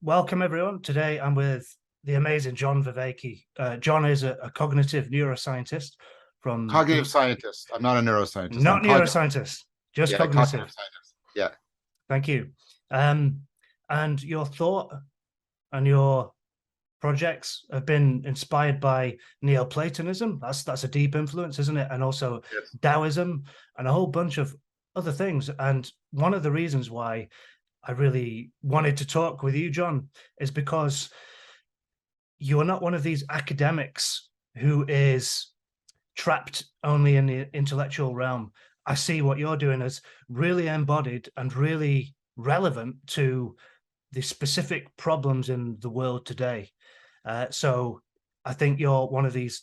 Welcome, everyone. Today I'm with the amazing John Vervaeke. John is a cognitive neuroscientist from Cognitive scientist. I'm not a neuroscientist. I'm not cognitive. neuroscientist, just Yeah, cognitive cognitive. scientist. Yeah. Thank you. And your thought and your projects have been inspired by Neo-Platonism. That's a deep influence, isn't it? And also Yes. Daoism and a whole bunch of other things. And one of the reasons why I really wanted to talk with you, John, is because you are not one of these academics who is trapped only in the intellectual realm. I see what you're doing as really embodied and really relevant to the specific problems in the world today. So I think you're one of these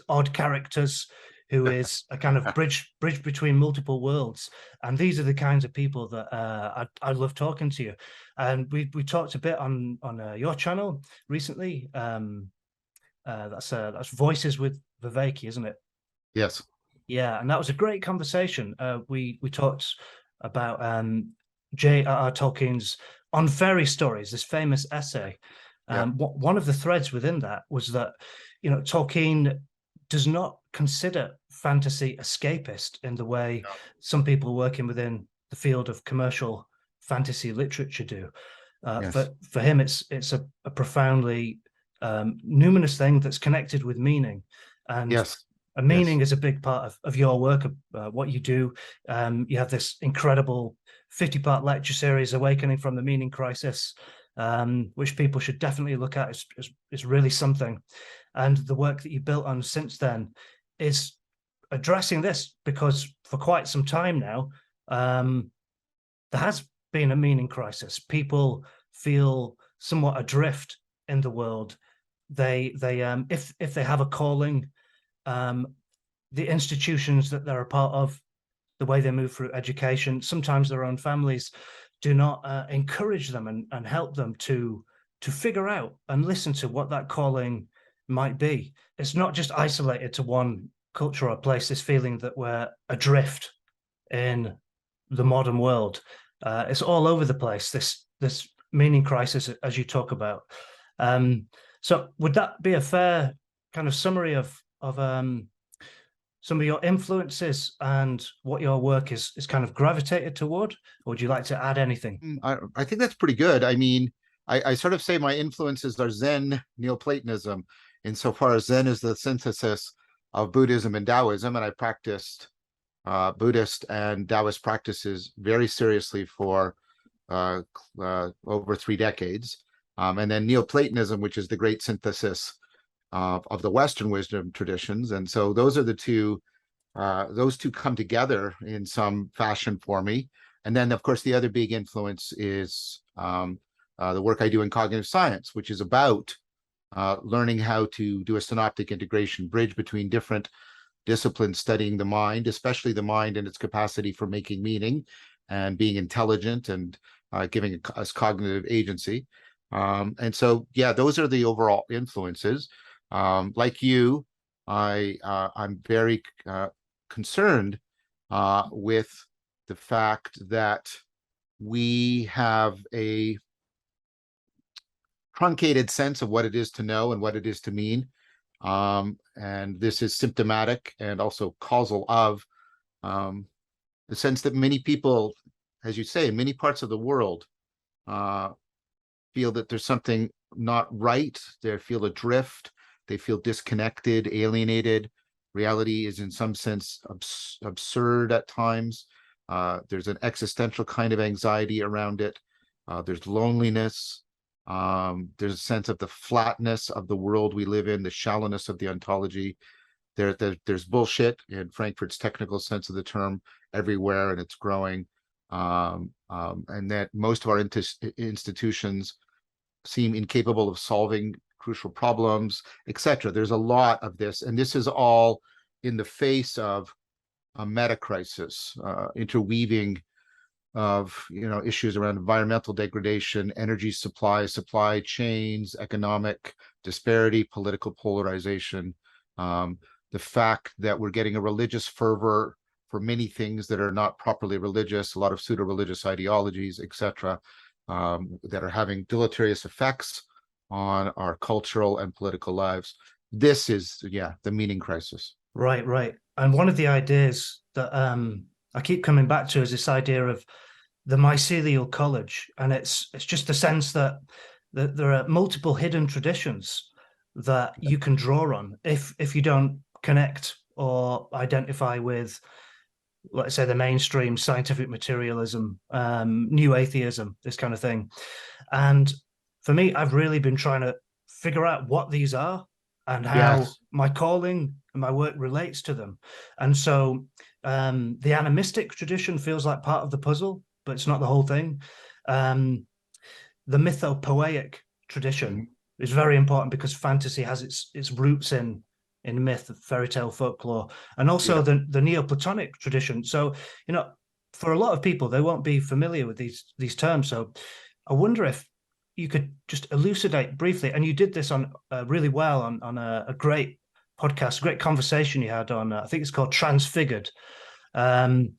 odd characters who is a kind of bridge between multiple worlds, and these are the kinds of people that I love talking to you. And we talked a bit on your channel recently. That's Voices with Vervaeke, isn't it? Yes. Yeah, and that was a great conversation. We talked about J.R.R. Tolkien's On Fairy Stories, this famous essay. Yeah. One of the threads within that was that, Tolkien does not consider fantasy escapist in the way some people working within the field of commercial fantasy literature do. Yes. For him, it's a profoundly numinous thing that's connected with meaning. And Yes. a meaning is a big part of your work, what you do. You have this incredible 50-part lecture series, Awakening from the Meaning Crisis, which people should definitely look at. It's really something. And the work that you built on since then is addressing this, because for quite some time now, there has been a meaning crisis. People feel somewhat adrift in the world. They if they have a calling, the institutions that they're a part of, the way they move through education, sometimes their own families do not encourage them and help them to figure out and listen to what that calling might be. It's not just isolated to one culture or place, this feeling that we're adrift in the modern world. It's all over the place, this meaning crisis, as you talk about. So would that be a fair kind of summary of some of your influences and what your work is kind of gravitated toward? Or would you like to add anything? I think that's pretty good. I mean, I sort of say my influences are Zen, Neo-Platonism, insofar as Zen is the synthesis of Buddhism and Taoism, and I practiced Buddhist and Taoist practices very seriously for over 3 decades. And then Neo-Platonism, which is the great synthesis of the Western wisdom traditions. And so those are the two, those two come together in some fashion for me. And then, of course, the other big influence is the work I do in cognitive science, which is about learning how to do a synoptic integration, bridge between different disciplines, studying the mind, especially the mind and its capacity for making meaning and being intelligent and giving us cognitive agency. And so, yeah, those are the overall influences. Like you, I'm very concerned with the fact that we have a truncated sense of what it is to know and what it is to mean. And this is symptomatic and also causal of the sense that many people, as you say, in many parts of the world, feel that there's something not right. They feel adrift. They feel disconnected, alienated. Reality is in some sense absurd at times. There's an existential kind of anxiety around it. There's loneliness. There's a sense of the flatness of the world we live in, the shallowness of the ontology. There's bullshit, in Frankfurt's technical sense of the term, everywhere, and it's growing. And that most of our institutions seem incapable of solving crucial problems, etc. There's a lot of this, and this is all in the face of a meta crisis, interweaving of issues around environmental degradation, energy supply chains, economic disparity, political polarization, the fact that we're getting a religious fervor for many things that are not properly religious, a lot of pseudo-religious ideologies, etc. that are having deleterious effects on our cultural and political lives. This is, yeah, the meaning crisis. Right, right. And one of the ideas that I keep coming back to is this idea of the Mycelial College, and it's just the sense that there are multiple hidden traditions that you can draw on if you don't connect or identify with, let's say, the mainstream scientific materialism, new atheism, this kind of thing. And for me, I've really been trying to figure out what these are and how Yes. my calling and my work relates to them. And so the animistic tradition feels like part of the puzzle, but it's not the whole thing. The mythopoeic tradition Mhm. is very important because fantasy has its roots in myth, fairy tale, folklore, and also Yeah. the Neo-Platonic tradition. So, for a lot of people, they won't be familiar with these terms. So, I wonder if you could just elucidate briefly, and you did this on really well on a great podcast, great conversation you had on, I think it's called Transfigured, um,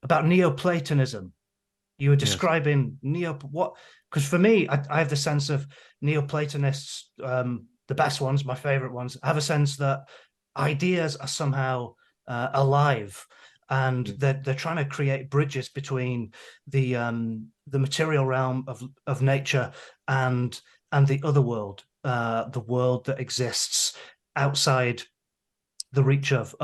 about Neoplatonism. You were Yes. describing what, because for me, I have the sense of Neoplatonists, the best ones, my favorite ones, have a sense that ideas are somehow alive, and Mm. they're trying to create bridges between the material realm of nature and the other world, the world that exists outside the reach of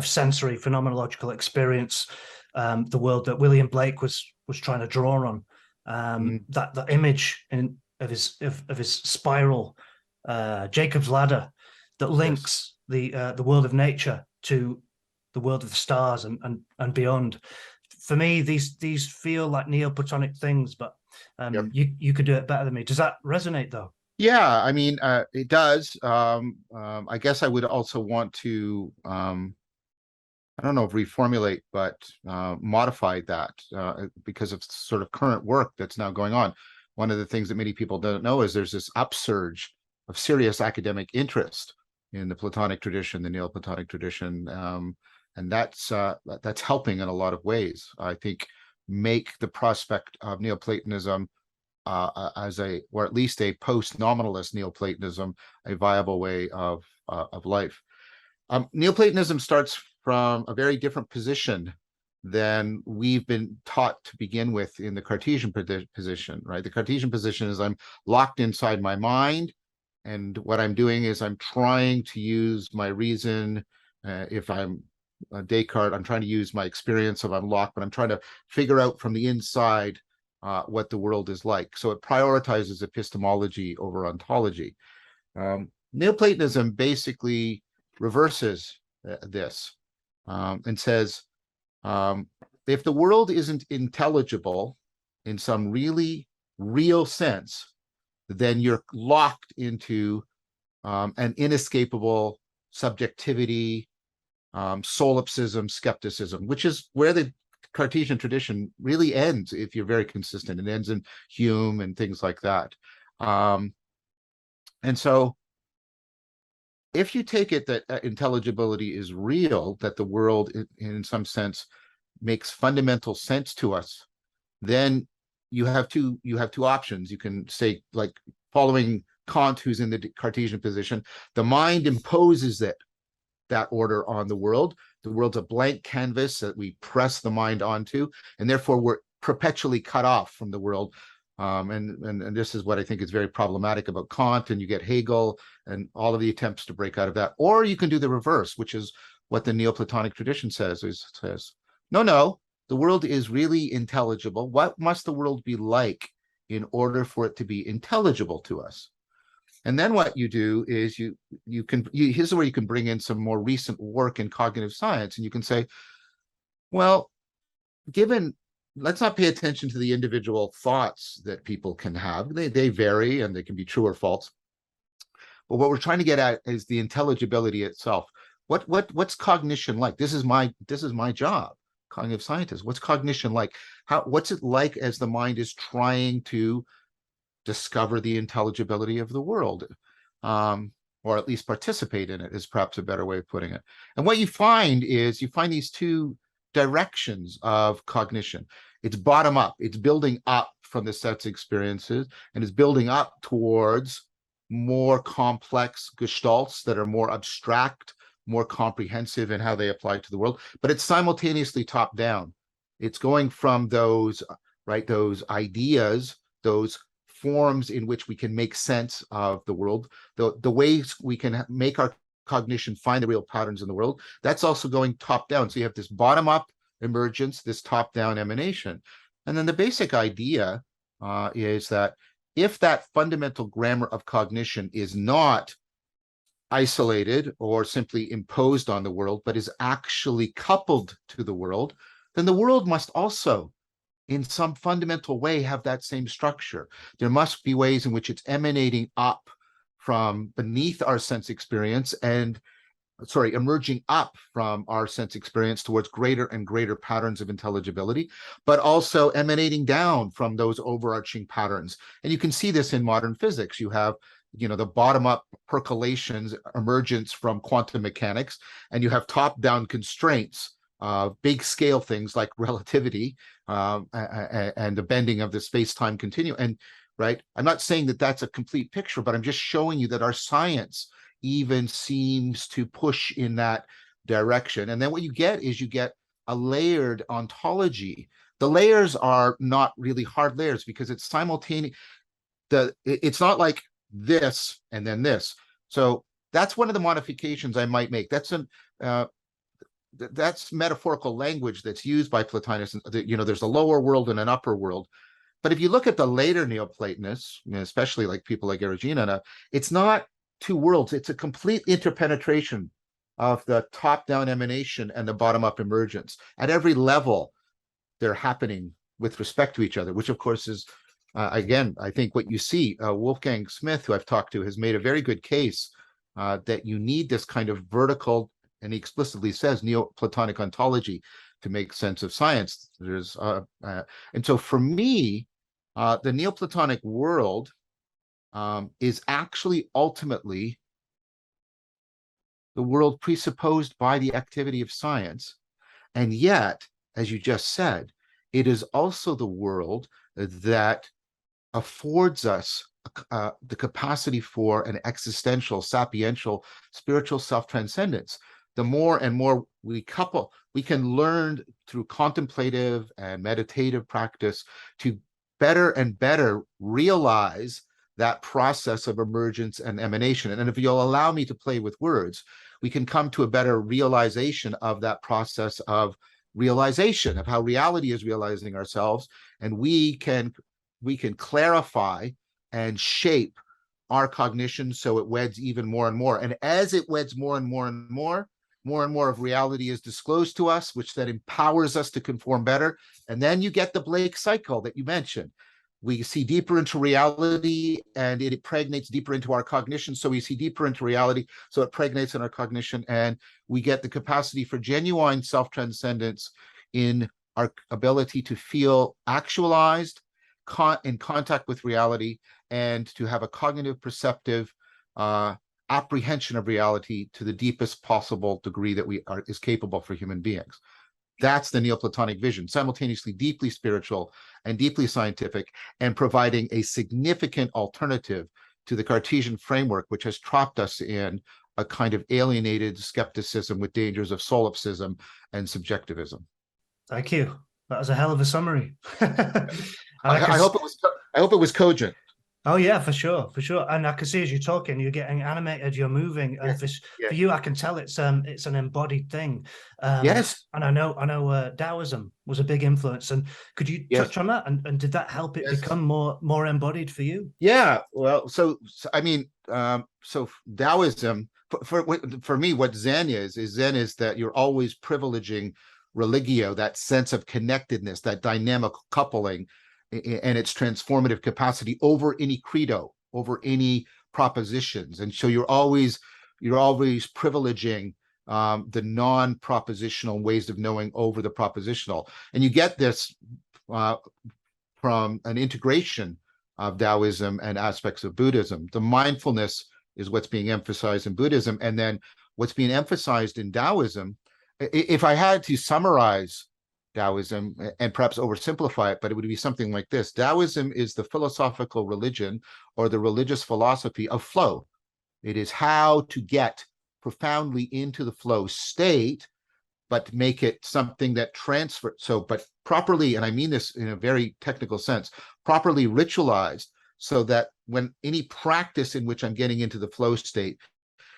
sensory phenomenological experience, the world that William Blake was trying to draw on. Mm. That image of his spiral, Jacob's ladder, that Yes. links the world of nature to the world of the stars and beyond. For me, these feel like Neoplatonic things, but Yep. you could do it better than me. Does that resonate though? Yeah, I mean, it does. I guess I would also want to, I don't know if reformulate, but modify that because of sort of current work that's now going on. One of the things that many people don't know is there's this upsurge of serious academic interest in the Platonic tradition, the Neoplatonic tradition, and that's helping in a lot of ways. I think make the prospect of Neoplatonism as a, or at least a post-nominalist Neoplatonism, a viable way of life. Neoplatonism starts from a very different position than we've been taught to begin with in the Cartesian position, right? The Cartesian position is I'm locked inside my mind, and what I'm doing is I'm trying to use my reason. If I'm Descartes, I'm trying to use my experience of unlock, but I'm trying to figure out from the inside what the world is like. So it prioritizes epistemology over ontology. Neoplatonism basically reverses this and says, if the world isn't intelligible in some really real sense, then you're locked into an inescapable subjectivity, solipsism, skepticism, which is where the Cartesian tradition really ends if you're very consistent. It ends in Hume and things like that. And so if you take it that intelligibility is real, that the world in some sense makes fundamental sense to us, then you have two options. You can say, like following Kant, who's in the Cartesian position, the mind imposes that order on the world. The world's a blank canvas that we press the mind onto, and therefore we're perpetually cut off from the world. And this is what I think is very problematic about Kant, and you get Hegel and all of the attempts to break out of that. Or you can do the reverse, which is what the Neoplatonic tradition says, no, the world is really intelligible. What must the world be like in order for it to be intelligible to us? And then what you do is here's where you can bring in some more recent work in cognitive science, and you can say, well, let's not pay attention to the individual thoughts that people can have. They vary and they can be true or false. But what we're trying to get at is the intelligibility itself. What's cognition like? This is my job, cognitive scientist. What's cognition like? What's it like as the mind is trying to discover the intelligibility of the world, or at least participate in it, is perhaps a better way of putting it. And what you find is these two directions of cognition. It's bottom up. It's building up from the sense experiences, and it's building up towards more complex gestalts that are more abstract, more comprehensive in how they apply to the world. But it's simultaneously top down. It's going from those, right, those ideas, those forms in which we can make sense of the world, the ways we can make our cognition find the real patterns in the world. That's also going top down. So you have this bottom up emergence, this top down emanation. And then the basic idea is that if that fundamental grammar of cognition is not isolated or simply imposed on the world, but is actually coupled to the world, then the world must also, in some fundamental way, have that same structure. There must be ways in which it's emanating up from beneath our sense experience and, emerging up from our sense experience towards greater and greater patterns of intelligibility, but also emanating down from those overarching patterns. And you can see this in modern physics. You have, the bottom-up percolations, emergence from quantum mechanics, and you have top-down constraints, big scale things like relativity and the bending of the space-time continuum. And right, I'm not saying that that's a complete picture, but I'm just showing you that our science even seems to push in that direction. And then what you get is you get a layered ontology. The layers are not really hard layers because it's simultaneous. It's not like this and then this. So that's one of the modifications I might make. That's metaphorical language that's used by Platonists. There's a lower world and an upper world. But if you look at the later Neoplatonists, especially like people like Eros, it's not two worlds. It's a complete interpenetration of the top-down emanation and the bottom-up emergence. At every level, they're happening with respect to each other, which of course is, again, I think what you see, Wolfgang Smith, who I've talked to, has made a very good case that you need this kind of vertical, and he explicitly says Neo-Platonic ontology to make sense of science. And so for me, the Neoplatonic world is actually ultimately the world presupposed by the activity of science. And yet, as you just said, it is also the world that affords us the capacity for an existential, sapiential, spiritual self-transcendence. The more and more we couple, we can learn through contemplative and meditative practice to better and better realize that process of emergence and emanation. And if you'll allow me to play with words, we can come to a better realization of that process of realization, of how reality is realizing ourselves. And we can clarify and shape our cognition so it weds even more and more. And as it weds more and more and more, more and more of reality is disclosed to us, which then empowers us to conform better. And then you get the Blake cycle that you mentioned. We see deeper into reality and it impregnates deeper into our cognition. So we see deeper into reality, so it pregnates in our cognition, and we get the capacity for genuine self-transcendence in our ability to feel actualized, in contact with reality, and to have a cognitive perceptive apprehension of reality to the deepest possible degree that is capable for human beings. That's the Neoplatonic vision, simultaneously deeply spiritual and deeply scientific, and providing a significant alternative to the Cartesian framework, which has trapped us in a kind of alienated skepticism with dangers of solipsism and subjectivism. Thank you. That was a hell of a summary. I hope it was cogent. Oh yeah, for sure. And I can see as you're talking, you're getting animated, you're moving, and for you, I can tell it's an embodied thing. Yes. And I know Daoism was a big influence. And could you touch on that? And did that help it become more embodied for you? Yeah. Well, so I mean, so Daoism for me, what Zen is that you're always privileging religio, that sense of connectedness, that dynamic coupling, and its transformative capacity over any credo, over any propositions. And so you're always privileging the non-propositional ways of knowing over the propositional. And you get this from an integration of Taoism and aspects of Buddhism. The mindfulness is what's being emphasized in Buddhism. And then what's being emphasized in Taoism, if I had to summarize Taoism and perhaps oversimplify it, but it would be something like this. Taoism is the philosophical religion or the religious philosophy of flow. It is how to get profoundly into the flow state, but make it something that transfers. So, but properly, and I mean this in a very technical sense, properly ritualized, so that when any practice in which I'm getting into the flow state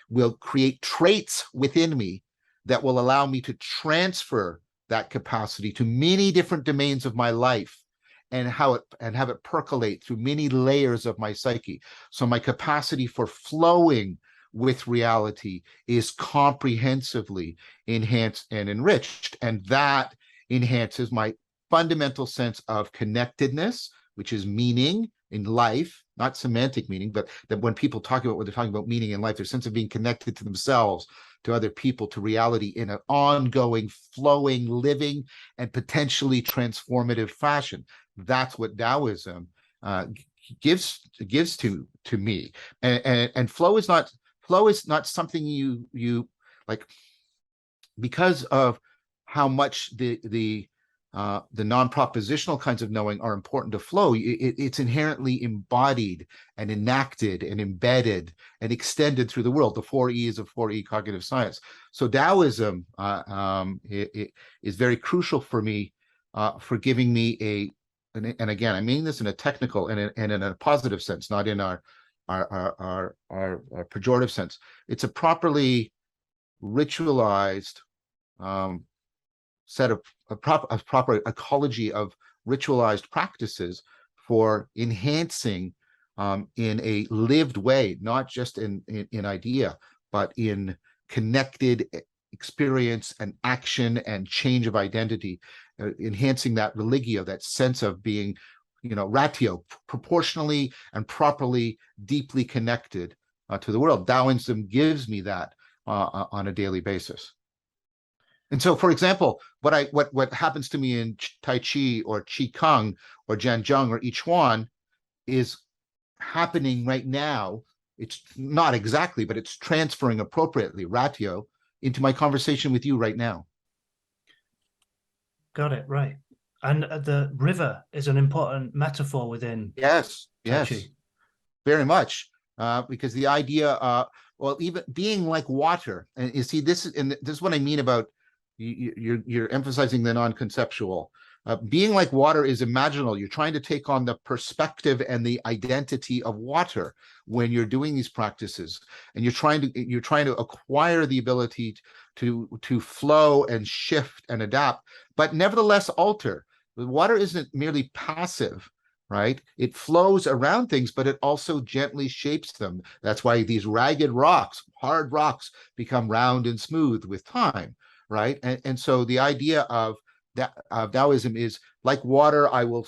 will create traits within me that will allow me to transfer that capacity to many different domains of my life and have it percolate through many layers of my psyche. So my capacity for flowing with reality is comprehensively enhanced and enriched. And that enhances my fundamental sense of connectedness, which is meaning in life, not semantic meaning, but that when people talk about what they're talking about meaning in life, their sense of being connected to themselves, to other people, to reality in an ongoing, flowing, living, and potentially transformative fashion. That's what Taoism gives to me. And flow is not something you like, because of how much the non-propositional kinds of knowing are important to flow. It's inherently embodied and enacted and embedded and extended through the world. The 4 E's of 4E cognitive science. So Taoism is very crucial for me, for giving me and again, I mean this in a technical and in a positive sense, not in our pejorative sense. It's a properly ritualized set of a proper ecology of ritualized practices for enhancing in a lived way, not just in idea, but in connected experience and action and change of identity, enhancing that religio, that sense of being, ratio, proportionally and properly, deeply connected to the world. Taoism gives me that on a daily basis. And so, for example, what happens to me in Tai Chi or Qi Kung or Jianzheng or I Chuan is happening right now. It's not exactly, but it's transferring appropriately, ratio, into my conversation with you right now. Got it, right. And the river is an important metaphor within Yes, Tai yes, Chi. very much. Because the idea, well, even being like water, and you see, this is what I mean about you're emphasizing the non-conceptual. Being like water is imaginal. You're trying to take on the perspective and the identity of water when you're doing these practices, and you're trying to acquire the ability to flow and shift and adapt, but nevertheless alter. The water isn't merely passive, right? It flows around things, but it also gently shapes them. That's why these ragged rocks, hard rocks, become round and smooth with time, right? And so the idea of Taoism is like water. I will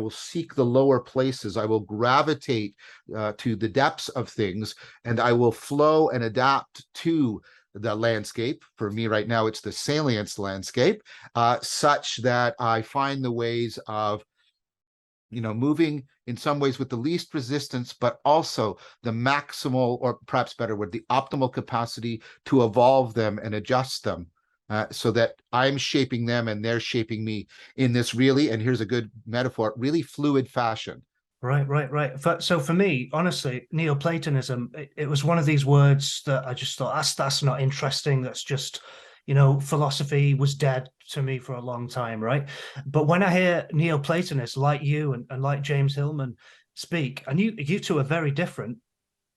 seek the lower places. I will gravitate to the depths of things, and I will flow and adapt to the landscape. For me right now, it's the salience landscape, such that I find the ways of moving in some ways with the least resistance, but also the maximal, or perhaps better word, the optimal capacity to evolve them and adjust them, so that I'm shaping them and they're shaping me in this really, and here's a good metaphor, really fluid fashion. Right. So for me, honestly, Neo-Platonism, it was one of these words that I just thought, that's not interesting. That's just, philosophy was dead to me for a long time, right? But when I hear Neoplatonists like you and like James Hillman speak, and you two are very different.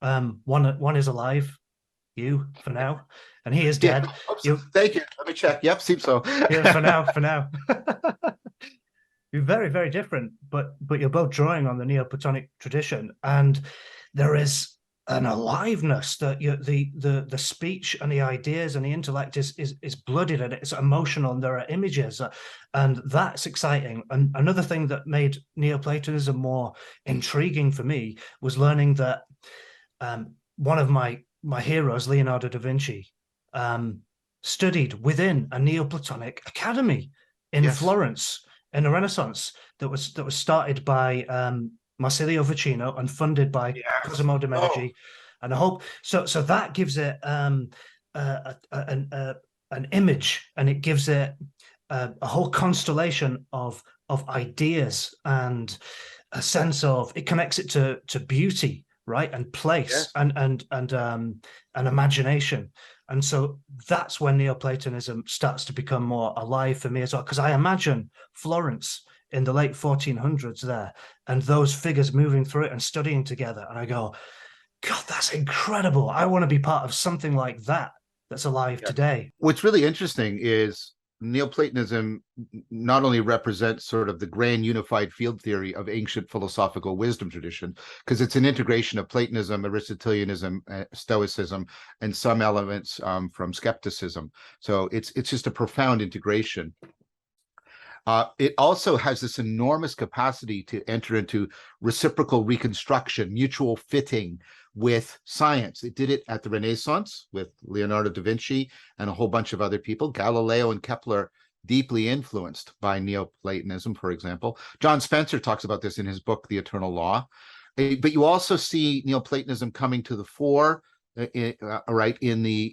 One is alive, you for now, and he is dead. Yeah. Thank you. Let me check. Yep, seems so. Yeah, for now. You're very, very different, but you're both drawing on the Neo-Platonic tradition, and there is an aliveness that the speech and the ideas and the intellect is blooded, and it's emotional, and there are images, and that's exciting. And another thing that made Neoplatonism more intriguing for me was learning that one of my heroes, Leonardo da Vinci, studied within a Neoplatonic academy in Florence in the Renaissance that was started by Marsilio Ficino and funded by Cosimo de' Medici, and I hope so that gives it an image, and it gives it a whole constellation of ideas, and a sense of, it connects it to beauty, right, and place, and imagination. And so that's when Neoplatonism starts to become more alive for me as well, because I imagine Florence in the late 1400s there, and those figures moving through it and studying together, and I go, God, that's incredible. I want to be part of something like that that's alive today. What's really interesting is Neoplatonism not only represents sort of the grand unified field theory of ancient philosophical wisdom tradition, because it's an integration of Platonism, Aristotelianism, Stoicism, and some elements from skepticism. So it's just a profound integration. It also has this enormous capacity to enter into reciprocal reconstruction, mutual fitting with science. It did it at the Renaissance with Leonardo da Vinci and a whole bunch of other people. Galileo and Kepler, deeply influenced by Neoplatonism, for example. John Spencer talks about this in his book, The Eternal Law. But you also see Neoplatonism coming to the fore, right, in the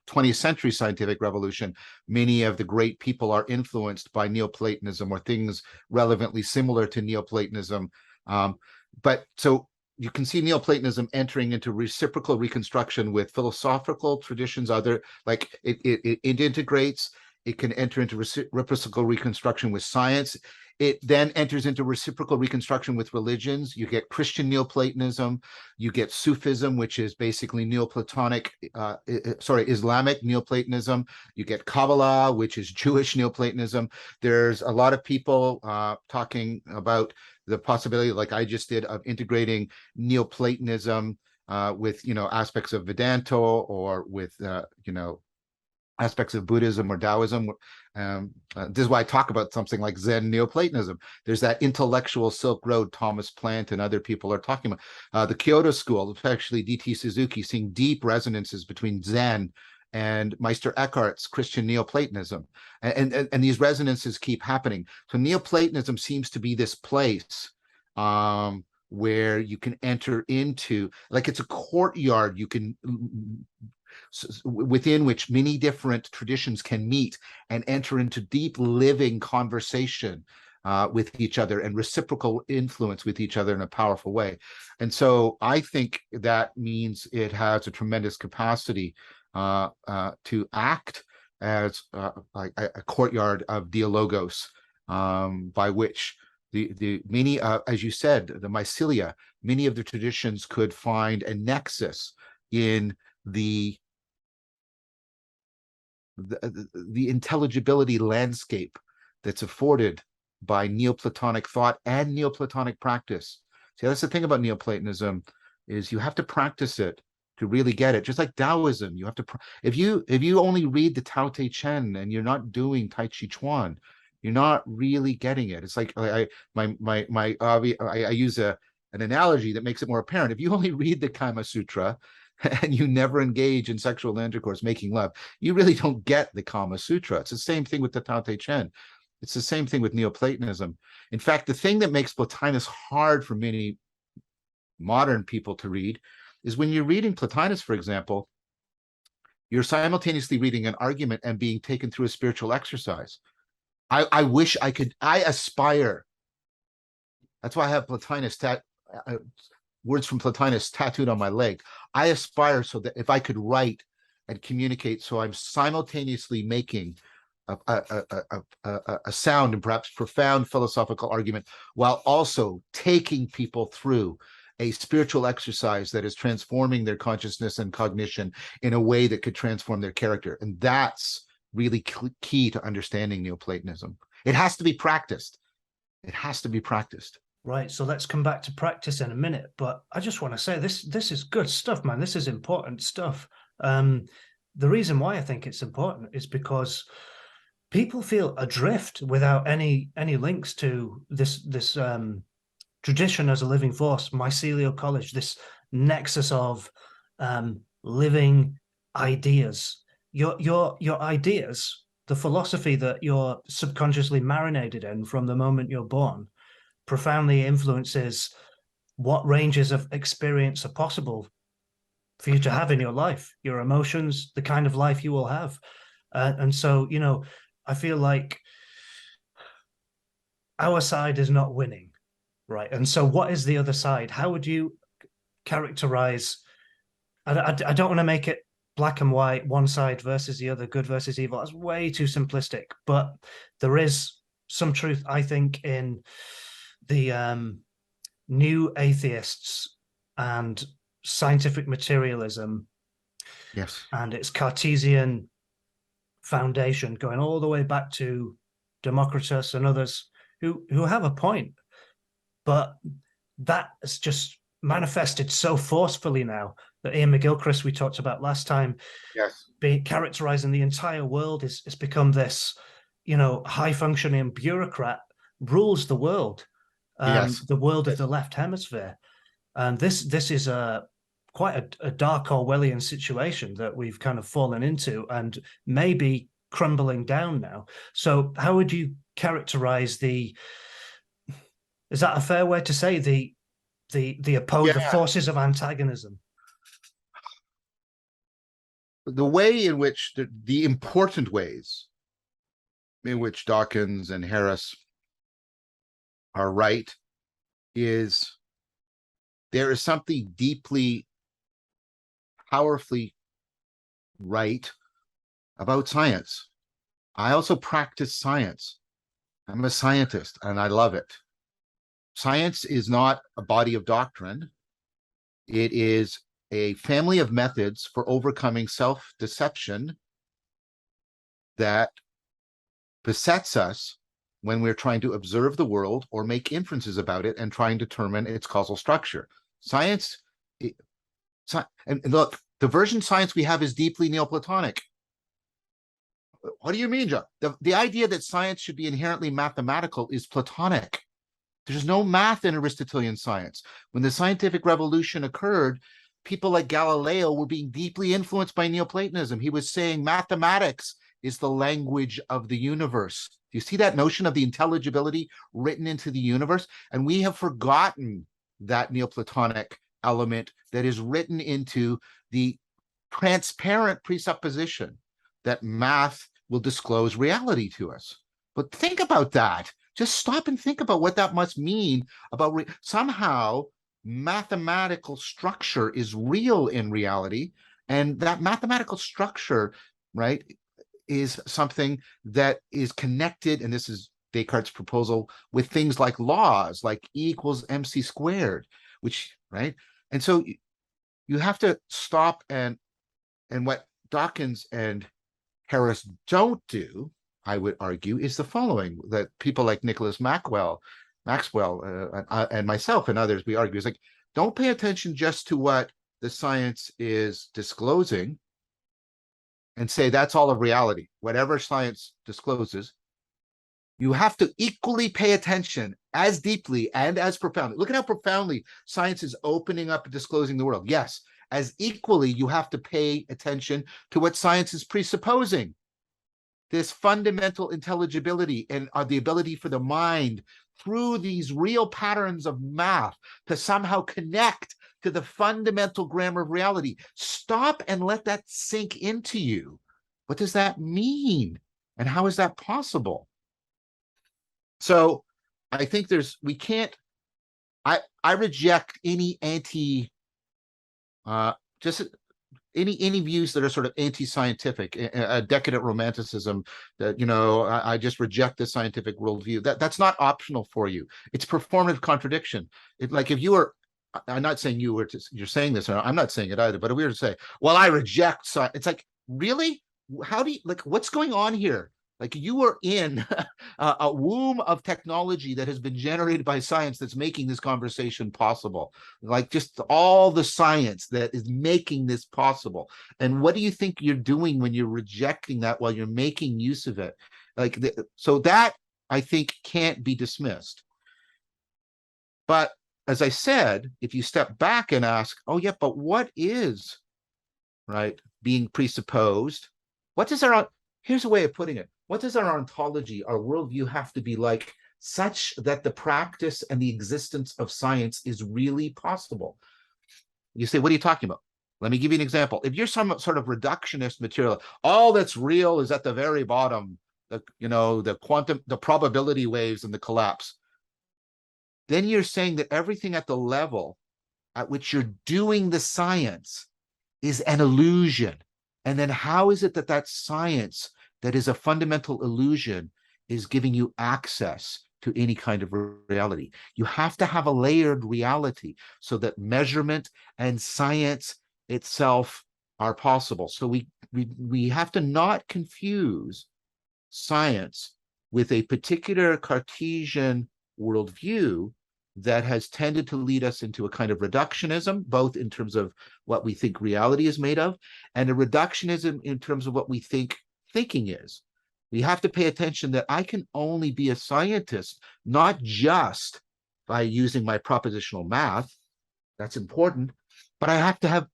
20th century scientific revolution. Many of the great people are influenced by Neoplatonism or things relevantly similar to Neoplatonism. But so you can see Neoplatonism entering into reciprocal reconstruction with philosophical traditions, other, like it integrates, it can enter into reciprocal reconstruction with science. It then enters into reciprocal reconstruction with religions. You get Christian Neoplatonism, you get Sufism, which is basically Neoplatonic, Islamic Neoplatonism. You get Kabbalah, which is Jewish Neoplatonism. There's a lot of people talking about the possibility, like I just did, of integrating Neoplatonism with, aspects of Vedanta, or with, aspects of Buddhism or Daoism. This is why I talk about something like Zen Neoplatonism. There's that intellectual Silk Road Thomas Plant and other people are talking about. The Kyoto School, especially D.T. Suzuki, seeing deep resonances between Zen and Meister Eckhart's Christian Neoplatonism. And these resonances keep happening. So Neoplatonism seems to be this place where you can enter into, like it's a courtyard you can, within which many different traditions can meet and enter into deep living conversation with each other and reciprocal influence with each other in a powerful way. And so I think that means it has a tremendous capacity to act as like a courtyard of dialogos, by which the many, as you said, the mycelia, many of the traditions could find a nexus in the intelligibility landscape that's afforded by Neoplatonic thought and Neoplatonic practice. See, that's the thing about Neoplatonism, is you have to practice it to really get it. Just like Taoism, you have to, if you only read the Tao Te Ching and you're not doing Tai Chi Chuan, you're not really getting it. It's like I use an analogy that makes it more apparent. If you only read the Kama Sutra and you never engage in sexual intercourse, making love, you really don't get the Kama Sutra. It's the same thing with the Tao Te Ching. It's the same thing with Neoplatonism. In fact, the thing that makes Plotinus hard for many modern people to read is when you're reading Plotinus, for example, you're simultaneously reading an argument and being taken through a spiritual exercise. I wish I could, I aspire. That's why I have Plotinus words from Plotinus tattooed on my leg. I aspire so that if I could write and communicate, so I'm simultaneously making a sound and perhaps profound philosophical argument while also taking people through a spiritual exercise that is transforming their consciousness and cognition in a way that could transform their character. And that's really key to understanding Neoplatonism. It has to be practiced. It has to be practiced. Right, so let's come back to practice in a minute, but I just want to say this is good stuff, man. This is important stuff. The reason why I think it's important is because people feel adrift without any links to this tradition as a living force, Mycelial College, this nexus of living ideas. Your ideas, the philosophy that you're subconsciously marinated in from the moment you're born, profoundly influences what ranges of experience are possible for you to have in your life, your emotions, the kind of life you will have. And so, you know, I feel like our side is not winning, right? And so, what is the other side? How would you characterize? I don't want to make it black and white, one side versus the other, good versus evil. That's way too simplistic. But there is some truth, I think, in the new atheists and scientific materialism Yes. and its Cartesian foundation, going all the way back to Democritus and others who have a point, but that is just manifested so forcefully now that Ian McGilchrist we talked about last time, Yes. characterizing the entire world is become this, you know, high functioning bureaucrat rules the world, Yes. the world of Yes. the left hemisphere, and this is a quite a dark Orwellian situation that we've kind of fallen into and maybe crumbling down now. So how would you characterize the, is that a fair way to say the Yeah. forces of antagonism? The way in which the important ways in which Dawkins and Harris are right is there is something deeply, powerfully right about science. I also practice science. I'm a scientist and I love it. Science is not a body of doctrine. It is a family of methods for overcoming self-deception that besets us when we're trying to observe the world or make inferences about it and try and determine its causal structure. Science, and look, the version science we have is deeply Neoplatonic. What do you mean, John? The idea that science should be inherently mathematical is Platonic. There's no math in Aristotelian science. When the scientific revolution occurred, people like Galileo were being deeply influenced by Neoplatonism. He was saying mathematics is the language of the universe. Do you see that notion of the intelligibility written into the universe? And we have forgotten that Neoplatonic element that is written into the transparent presupposition that math will disclose reality to us. But think about that. Just stop and think about what that must mean about somehow mathematical structure is real in reality. And that mathematical structure, right, is something that is connected, and this is Descartes' proposal, with things like laws, like E equals MC squared, which, right? And so you have to stop and what Dawkins and Harris don't do, I would argue, is the following, that people like Nicholas Maxwell, and myself and others, we argue, is like, don't pay attention just to what the science is disclosing and say that's all of reality. Whatever science discloses, you have to equally pay attention as deeply and as profoundly. Look at how profoundly science is opening up and disclosing the world. Yes, as equally, you have to pay attention to what science is presupposing. This fundamental intelligibility and the ability for the mind through these real patterns of math to somehow connect to the fundamental grammar of reality. Stop and let that sink into you. What does that mean? And how is that possible? So I think we can't, I reject any just any views that are sort of anti-scientific, a decadent romanticism that, you know, I just reject the scientific worldview. That's not optional for you. It's performative contradiction. Like if you were, I'm not saying you're saying this, or I'm not saying it either, but if we were to say, well, I reject science, it's like, really? How do you, like, what's going on here? Like you are in a womb of technology that has been generated by science that's making this conversation possible. Like just all the science that is making this possible. And what do you think you're doing when you're rejecting that while you're making use of it? Like, so that I think can't be dismissed. But as I said, if you step back and ask, oh yeah, but what is, right, being presupposed? What does here's a way of putting it. What does our ontology, our worldview have to be like such that the practice and the existence of science is really possible? You say, what are you talking about? Let me give you an example. If you're some sort of reductionist material, all that's real is at the very bottom, the quantum, the probability waves and the collapse, then you're saying that everything at the level at which you're doing the science is an illusion. And then how is it that that science that is a fundamental illusion is giving you access to any kind of reality? You have to have a layered reality so that measurement and science itself are possible. So we have to not confuse science with a particular Cartesian worldview that has tended to lead us into a kind of reductionism, both in terms of what we think reality is made of, and a reductionism in terms of what we think thinking is. We have to pay attention that I can only be a scientist, not just by using my propositional math. That's important, but I have to have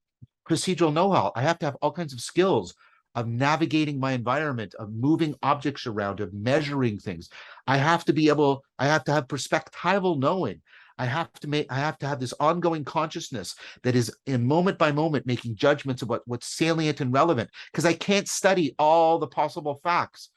procedural know-how. I have to have all kinds of skills of navigating my environment, of moving objects around, of measuring things. I have to have perspectival knowing. I have to have this ongoing consciousness that is in moment by moment making judgments about what's salient and relevant, because I can't study all the possible facts.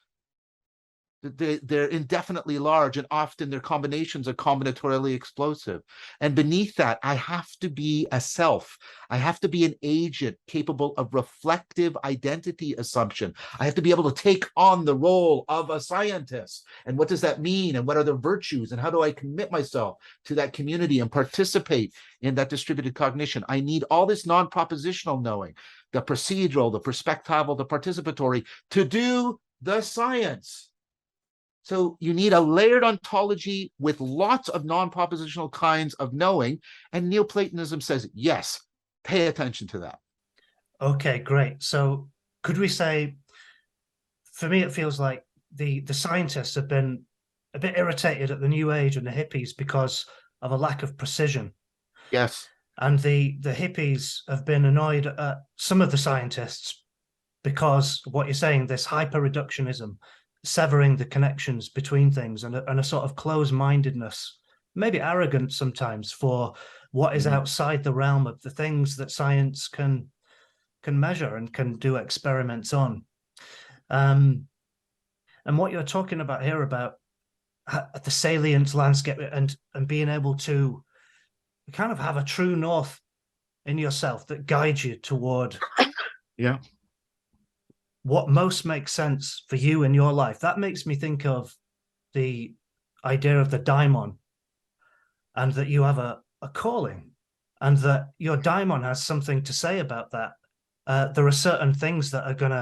They're indefinitely large, and often their combinations are combinatorially explosive. And beneath that, I have to be a self. I have to be an agent capable of reflective identity assumption. I have to be able to take on the role of a scientist. And what does that mean? And what are the virtues? And how do I commit myself to that community and participate in that distributed cognition? I need all this non-propositional knowing, the procedural, the perspectival, the participatory, to do the science. So you need a layered ontology with lots of non-propositional kinds of knowing. And Neoplatonism says, yes, pay attention to that. Okay, great. So could we say, for me, it feels like the scientists have been a bit irritated at the New Age and the hippies because of a lack of precision. Yes. And the hippies have been annoyed at some of the scientists because what you're saying, this hyper-reductionism, severing the connections between things, and a sort of closed-mindedness, maybe arrogant sometimes, for what is outside the realm of the things that science can measure and can do experiments on. And what you're talking about here about the salient landscape and being able to kind of have a true north in yourself that guides you toward what most makes sense for you in your life. That makes me think of the idea of the daimon, and that you have a calling, and that your daimon has something to say about that. There are certain things that are going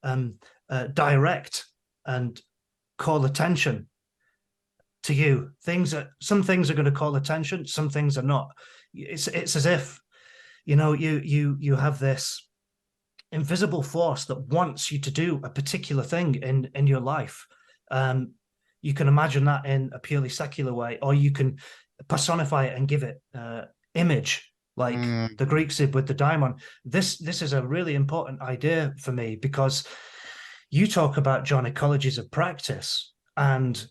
to direct and call attention to you. Some things are going to call attention, some things are not. It's as if, you have this invisible force that wants you to do a particular thing in your life. You can imagine that in a purely secular way, or you can personify it and give it image, like the Greeks did with the daimon. This is a really important idea for me, because you talk about, John, ecologies of practice, and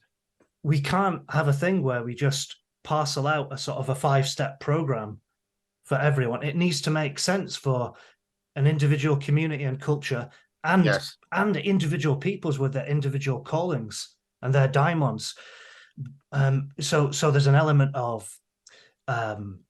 we can't have a thing where we just parcel out a sort of a 5-step program for everyone. It needs to make sense for an individual community and culture, and individual peoples with their individual callings and their daimons. So there's an element of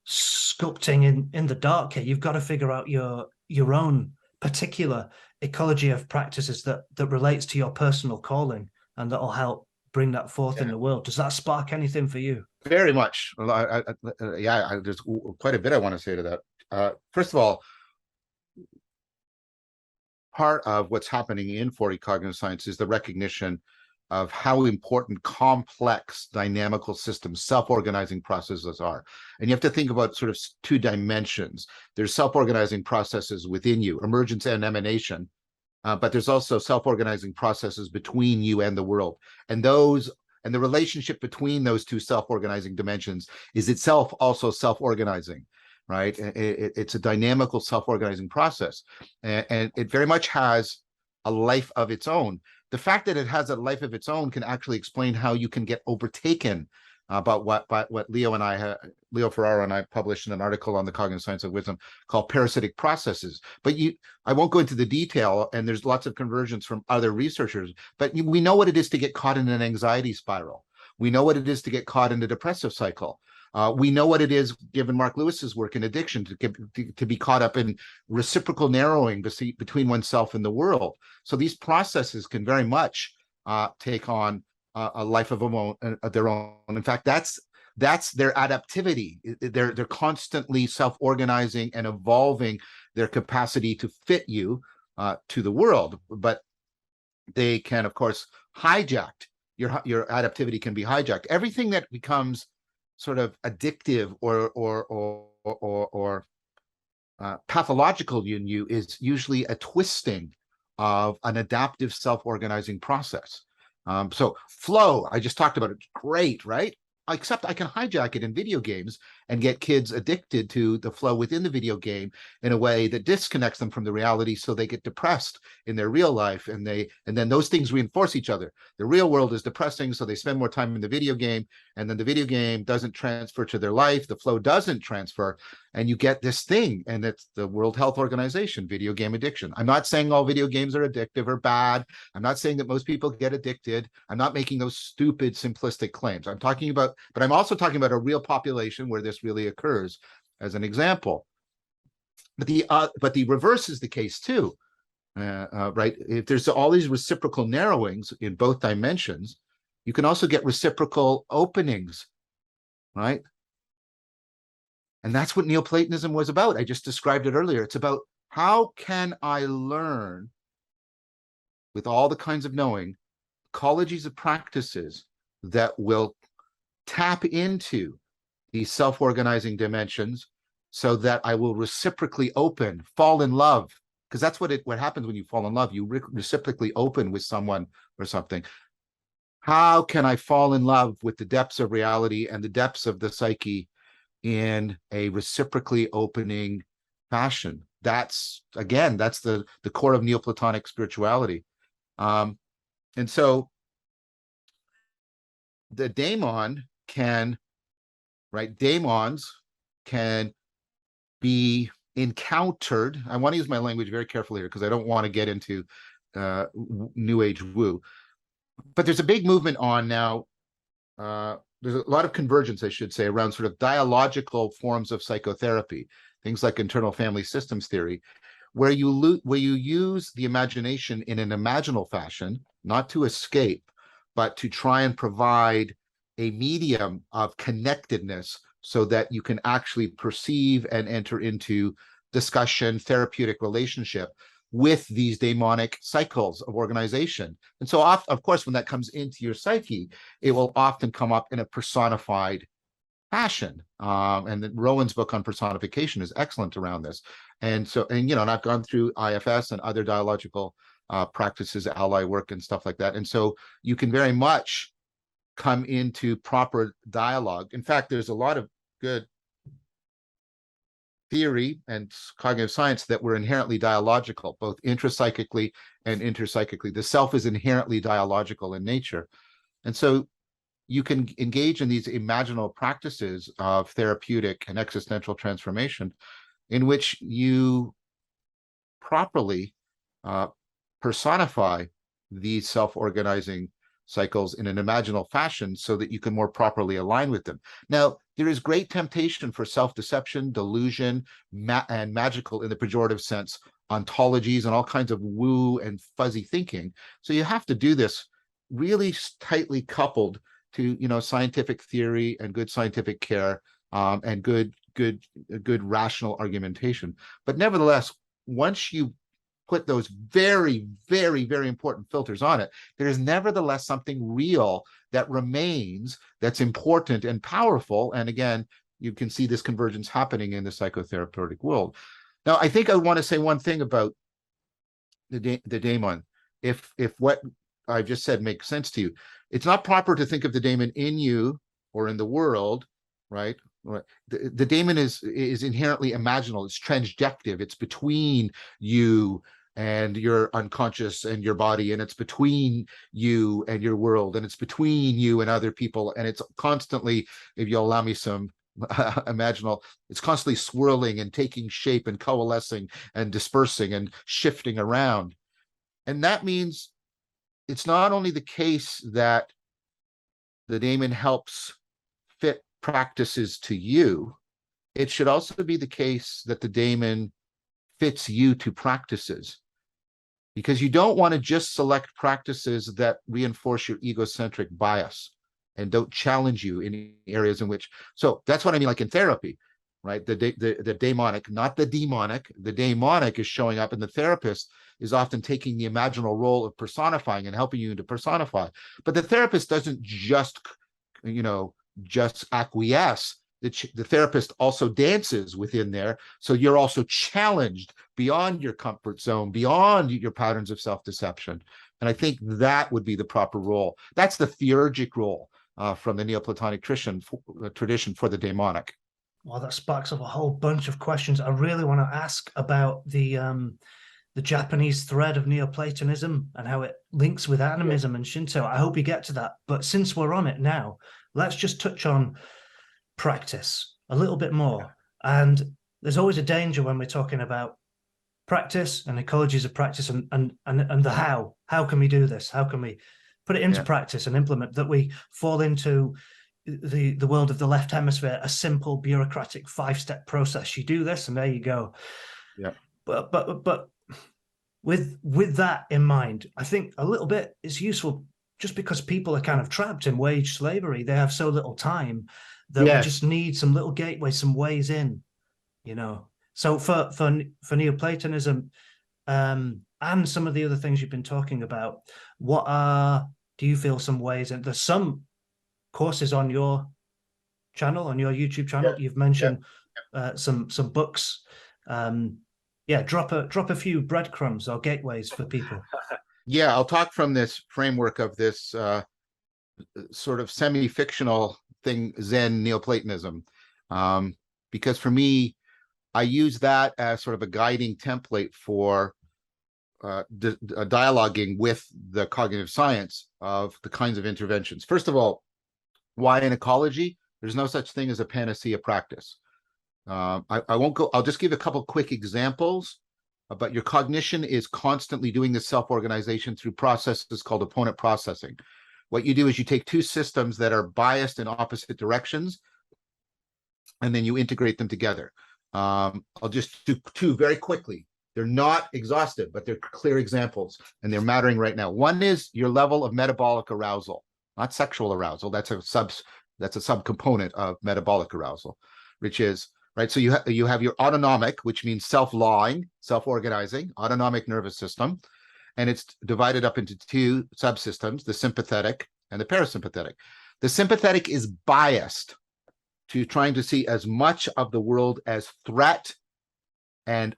sculpting in the dark here. You've got to figure out your own particular ecology of practices that relates to your personal calling, and that'll help bring that forth in the world. Does that spark anything for you? Very much. There's quite a bit I want to say to that. First of all, part of what's happening in 4D cognitive science is the recognition of how important complex dynamical systems, self-organizing processes are. And you have to think about sort of 2 dimensions. There's self-organizing processes within you, emergence and emanation, but there's also self-organizing processes between you and the world. And the relationship between those 2 self-organizing dimensions is itself also self-organizing, right? It's a dynamical self-organizing process, and it very much has a life of its own. The fact that it has a life of its own can actually explain how you can get overtaken about what Leo Ferraro and I published in an article on the Cognitive Science of Wisdom called parasitic processes. But I won't go into the detail, and there's lots of convergence from other researchers, but we know what it is to get caught in an anxiety spiral. We know what it is to get caught in a depressive cycle. We know what it is, given Mark Lewis's work in addiction, to be caught up in reciprocal narrowing between oneself and the world. So these processes can very much take on a life of their own. In fact, that's their adaptivity. They're constantly self-organizing and evolving their capacity to fit you to the world. But they can, of course, hijacked. Your adaptivity can be hijacked. Everything that becomes sort of addictive or pathological in you is usually a twisting of an adaptive self-organizing process. So flow, I just talked about it, great, right? Except I can hijack it in video games and get kids addicted to the flow within the video game in a way that disconnects them from the reality, so they get depressed in their real life, and then those things reinforce each other. The real world is depressing, so they spend more time in the video game, and then the video game doesn't transfer to their life, the flow doesn't transfer, and you get this thing, and it's the World Health Organization, video game addiction. I'm not saying all video games are addictive or bad. I'm not saying that most people get addicted. I'm not making those stupid, simplistic claims. But I'm also talking about a real population where this really occurs as an example. But the reverse is the case too, right? If there's all these reciprocal narrowings in both dimensions, you can also get reciprocal openings, right? And that's what Neoplatonism was about. I just described it earlier. It's about, how can I learn, with all the kinds of knowing, ecologies of practices that will tap into these self-organizing dimensions, so that I will reciprocally open, fall in love, because that's what happens when you fall in love. You reciprocally open with someone or something. How can I fall in love with the depths of reality and the depths of the psyche in a reciprocally opening fashion? That's the core of Neoplatonic spirituality. And so the daimon can, right? Daimons can be encountered. I want to use my language very carefully here, because I don't want to get into New Age woo. But there's a big movement on now. There's a lot of convergence, I should say, around sort of dialogical forms of psychotherapy, things like internal family systems theory, where you use the imagination in an imaginal fashion, not to escape, but to try and provide a medium of connectedness, so that you can actually perceive and enter into discussion, therapeutic relationship with these daimonic cycles of organization. And so, of course, when that comes into your psyche, it will often come up in a personified fashion. And Rowan's book on personification is excellent around this. And so, and I've gone through IFS and other dialogical practices, ally work and stuff like that. And so you can very much come into proper dialogue. In fact, there's a lot of good theory and cognitive science that we're inherently dialogical, both intrapsychically and interpsychically. The self is inherently dialogical in nature. And so you can engage in these imaginal practices of therapeutic and existential transformation, in which you properly personify these self-organizing cycles in an imaginal fashion, so that you can more properly align with them. Now, there is great temptation for self-deception, delusion, and magical, in the pejorative sense, ontologies and all kinds of woo and fuzzy thinking. So you have to do this really tightly coupled to scientific theory and good scientific care, and good rational argumentation. But nevertheless, once you put those very, very, very important filters on it, there is nevertheless something real that remains, that's important and powerful. And again, you can see this convergence happening in the psychotherapeutic world. Now, I think I want to say one thing about the daemon. If what I've just said makes sense to you, it's not proper to think of the daemon in you or in the world, right? The daemon is inherently imaginal. It's transjective. It's between you and your unconscious and your body, and it's between you and your world, and it's between you and other people, and it's constantly, if you'll allow me some imaginal, it's constantly swirling and taking shape and coalescing and dispersing and shifting around. And that means it's not only the case that the daemon helps fit practices to you, it should also be the case that the daemon fits you to practices, because you don't want to just select practices that reinforce your egocentric bias and don't challenge you in areas in which, so that's what I mean, like in therapy, right? The daimonic, not the demonic, the daimonic is showing up, and the therapist is often taking the imaginal role of personifying and helping you to personify. But the therapist doesn't just, just acquiesce. The therapist also dances within there. So you're also challenged beyond your comfort zone, beyond your patterns of self-deception. And I think that would be the proper role. That's the theurgic role from the Neoplatonic tradition for the daimonic. Well, that sparks up a whole bunch of questions. I really want to ask about the Japanese thread of Neoplatonism and how it links with animism and Shinto. I hope we get to that. But since we're on it now, let's just touch on practice a little bit more. And there's always a danger when we're talking about practice and ecologies of practice and the how. How can we do this? How can we put it into practice and implement, that we fall into the world of the left hemisphere, a simple bureaucratic 5-step process. You do this and there you go. Yeah. But with that in mind, I think a little bit is useful, just because people are kind of trapped in wage slavery. They have so little time that we just need some little gateways, some ways in, So for Neoplatonism and some of the other things you've been talking about, do you feel some ways? And there's some courses on your channel, on your YouTube channel. You've mentioned some books. Drop a few breadcrumbs or gateways for people. Yeah, I'll talk from this framework of this sort of semi-fictional thing, Zen Neoplatonism, because for me, I use that as sort of a guiding template for dialoguing with the cognitive science of the kinds of interventions. First of all, why in ecology? There's no such thing as a panacea practice. I won't go, I'll just give a couple quick examples, but your cognition is constantly doing this self-organization through processes called opponent processing. What you do is you take two systems that are biased in opposite directions, and then you integrate them together. I'll just do two very quickly. They're not exhaustive, but they're clear examples, and they're mattering right now. One is your level of metabolic arousal, not sexual arousal. That's a subcomponent of metabolic arousal, which is, right, so you have your autonomic, which means self-lawing, self-organizing, autonomic nervous system, and it's divided up into two subsystems, the sympathetic and the parasympathetic. The sympathetic is biased to trying to see as much of the world as threat and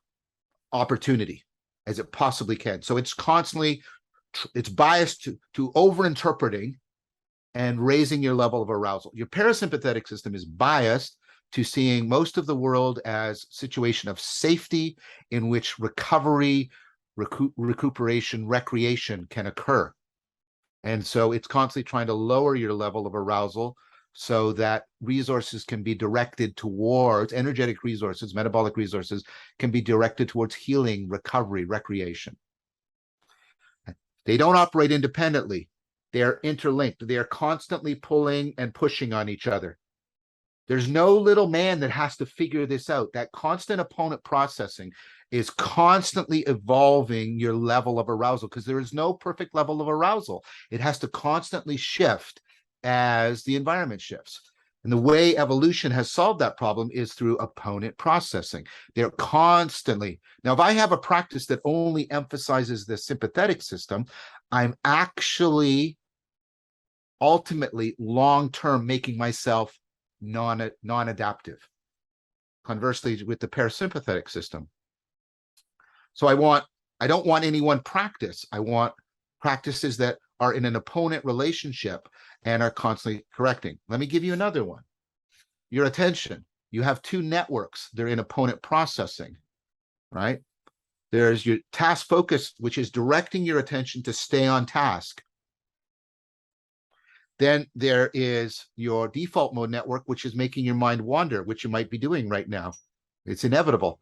opportunity as it possibly can. So it's constantly, it's biased to over-interpreting and raising your level of arousal. Your parasympathetic system is biased to seeing most of the world as a situation of safety in which recovery, recuperation, recreation can occur. And so it's constantly trying to lower your level of arousal so that resources can be directed towards, energetic resources, metabolic resources can be directed towards healing, recovery, recreation. They don't operate independently. They are interlinked. They are constantly pulling and pushing on each other. There's no little man that has to figure this out. That constant opponent processing is constantly evolving your level of arousal, because there is no perfect level of arousal. It has to constantly shift as the environment shifts. And the way evolution has solved that problem is through opponent processing. They're constantly, now if I have a practice that only emphasizes the sympathetic system, I'm actually ultimately long-term making myself non-adaptive. Conversely, with the parasympathetic system. So I don't want any one practice. I want practices that are in an opponent relationship and are constantly correcting. Let me give you another one. Your attention. You have two networks. They're in opponent processing, right? There's your task focus, which is directing your attention to stay on task. Then there is your default mode network, which is making your mind wander, which you might be doing right now. It's inevitable.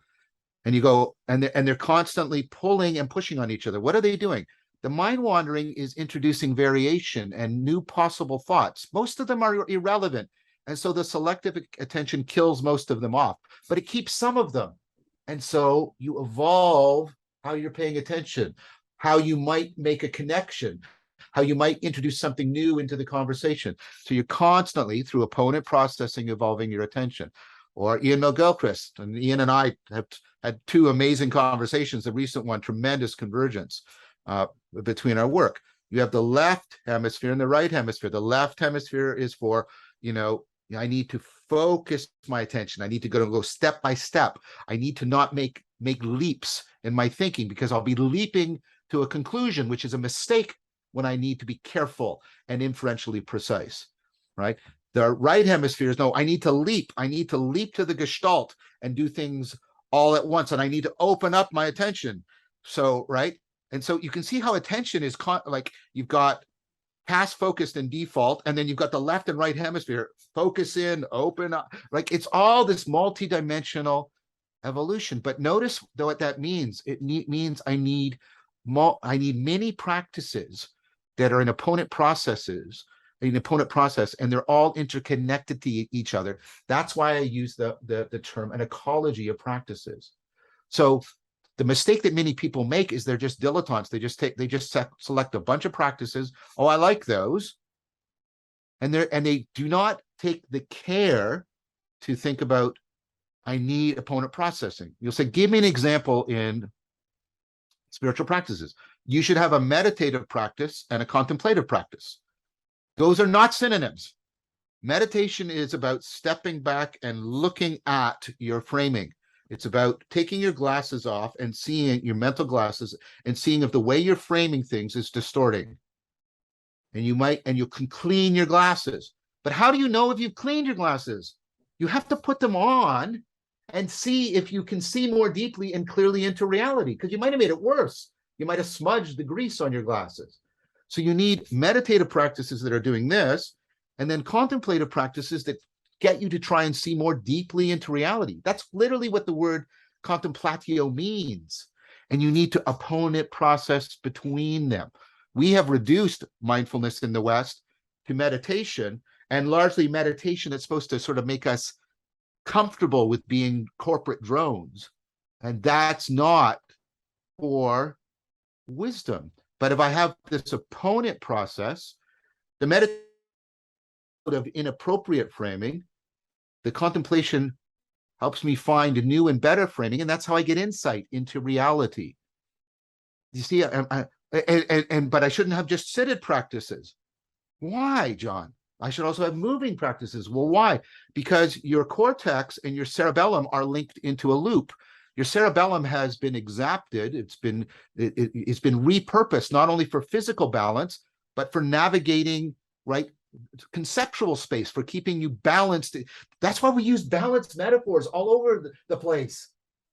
And you go, and they're constantly pulling and pushing on each other. What are they doing? The mind wandering is introducing variation and new possible thoughts. Most of them are irrelevant. And so the selective attention kills most of them off, but it keeps some of them. And so you evolve how you're paying attention, how you might make a connection, how you might introduce something new into the conversation. So you're constantly, through opponent processing, evolving your attention. Or Ian McGilchrist, and Ian and I have had two amazing conversations. The recent one, tremendous convergence between our work. You have the left hemisphere and the right hemisphere. The left hemisphere is for, I need to focus my attention. I need to go step by step. I need to not make leaps in my thinking, because I'll be leaping to a conclusion, which is a mistake when I need to be careful and inferentially precise, right? The right hemisphere is, no, I need to leap. I need to leap to the gestalt and do things all at once. And I need to open up my attention. So, right? And so you can see how attention is like you've got task focused and default, and then you've got the left and right hemisphere, focus in, open up. Like it's all this multi-dimensional evolution. But notice though what that means. It means I need many practices that are in opponent processes, an opponent process, and they're all interconnected to each other. That's why I use the term an ecology of practices. So the mistake that many people make is they're just dilettantes. They just select a bunch of practices. Oh, I like those. And they do not take the care to think about, I need opponent processing. You'll say, give me an example in spiritual practices. You should have a meditative practice and a contemplative practice. Those are not synonyms. Meditation is about stepping back and looking at your framing. It's about taking your glasses off and seeing your mental glasses and seeing if the way you're framing things is distorting. And you can clean your glasses. But how do you know if you've cleaned your glasses? You have to put them on and see if you can see more deeply and clearly into reality, because you might have made it worse. You might have smudged the grease on your glasses. So you need meditative practices that are doing this, and then contemplative practices that get you to try and see more deeply into reality. That's literally what the word contemplatio means. And you need to opponent process between them. We have reduced mindfulness in the West to meditation, and largely meditation that's supposed to sort of make us comfortable with being corporate drones. And that's not for wisdom. But if I have this opponent process, the meditation of inappropriate framing, the contemplation helps me find a new and better framing, and that's how I get insight into reality. You see, but I shouldn't have just seated practices. Why, John? I should also have moving practices. Well, why? Because your cortex and your cerebellum are linked into a loop. Your cerebellum has been exapted. It's been repurposed not only for physical balance, but for navigating, right, conceptual space, for keeping you balanced. That's why we use balanced metaphors all over the place,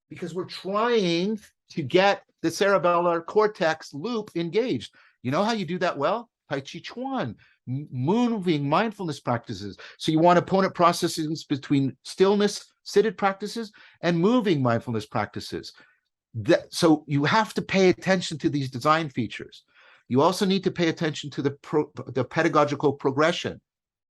because we're trying to get the cerebellar cortex loop engaged. You know how you do that well? Tai Chi Chuan, moving mindfulness practices. So you want opponent processes between stillness, seated practices, and moving mindfulness practices. So you have to pay attention to these design features. You also need to pay attention to the pedagogical progression.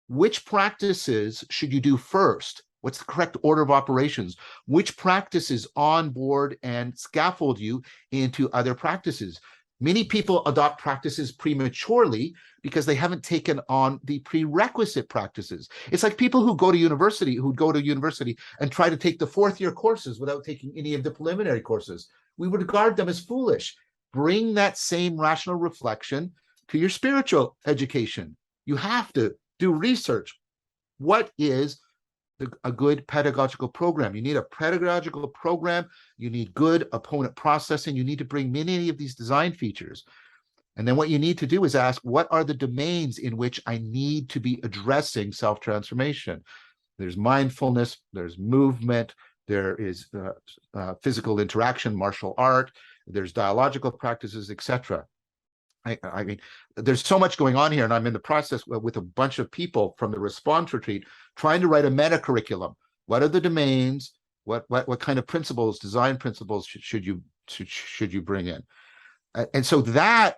Which practices should you do first? What's the correct order of operations? Which practices onboard and scaffold you into other practices? Many people adopt practices prematurely because they haven't taken on the prerequisite practices. It's like people who go to university and try to take the fourth-year courses without taking any of the preliminary courses. We would regard them as foolish. Bring that same rational reflection to your spiritual education. You have to do research. What is a good pedagogical program? You need a pedagogical program. You need good opponent processing. You need to bring many of these design features. And then what you need to do is ask, what are the domains in which I need to be addressing self-transformation? There's mindfulness, there's movement, there is physical interaction, martial art, there's dialogical practices, etc. I mean, there's so much going on here, and I'm in the process with a bunch of people from the Response Retreat trying to write a meta-curriculum. What are the domains? What kind of principles, design principles should you bring in? And so that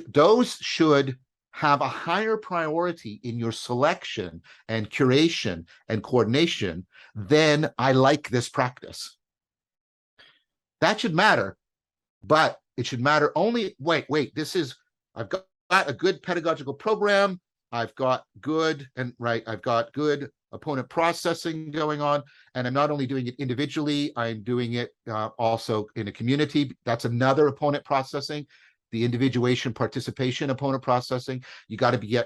those should have a higher priority in your selection and curation and coordination than I like this practice. That should matter, but it should matter only, wait, this is, I've got a good pedagogical program, I've got good, I've got good opponent processing going on, and I'm not only doing it individually, I'm doing it also in a community. That's another opponent processing, the individuation, participation, opponent processing. You got to be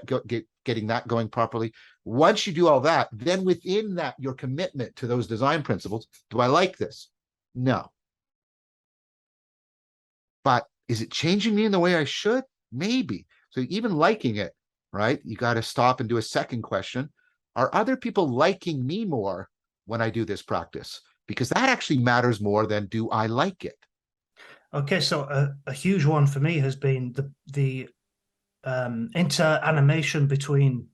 getting that going properly. Once you do all that, then within that, your commitment to those design principles. Do I like this? No. But is it changing me in the way I should? Maybe. So even liking it, right? You got to stop and do a second question. Are other people liking me more when I do this practice? Because that actually matters more than do I like it? Okay, so a huge one for me has been the inter-animation between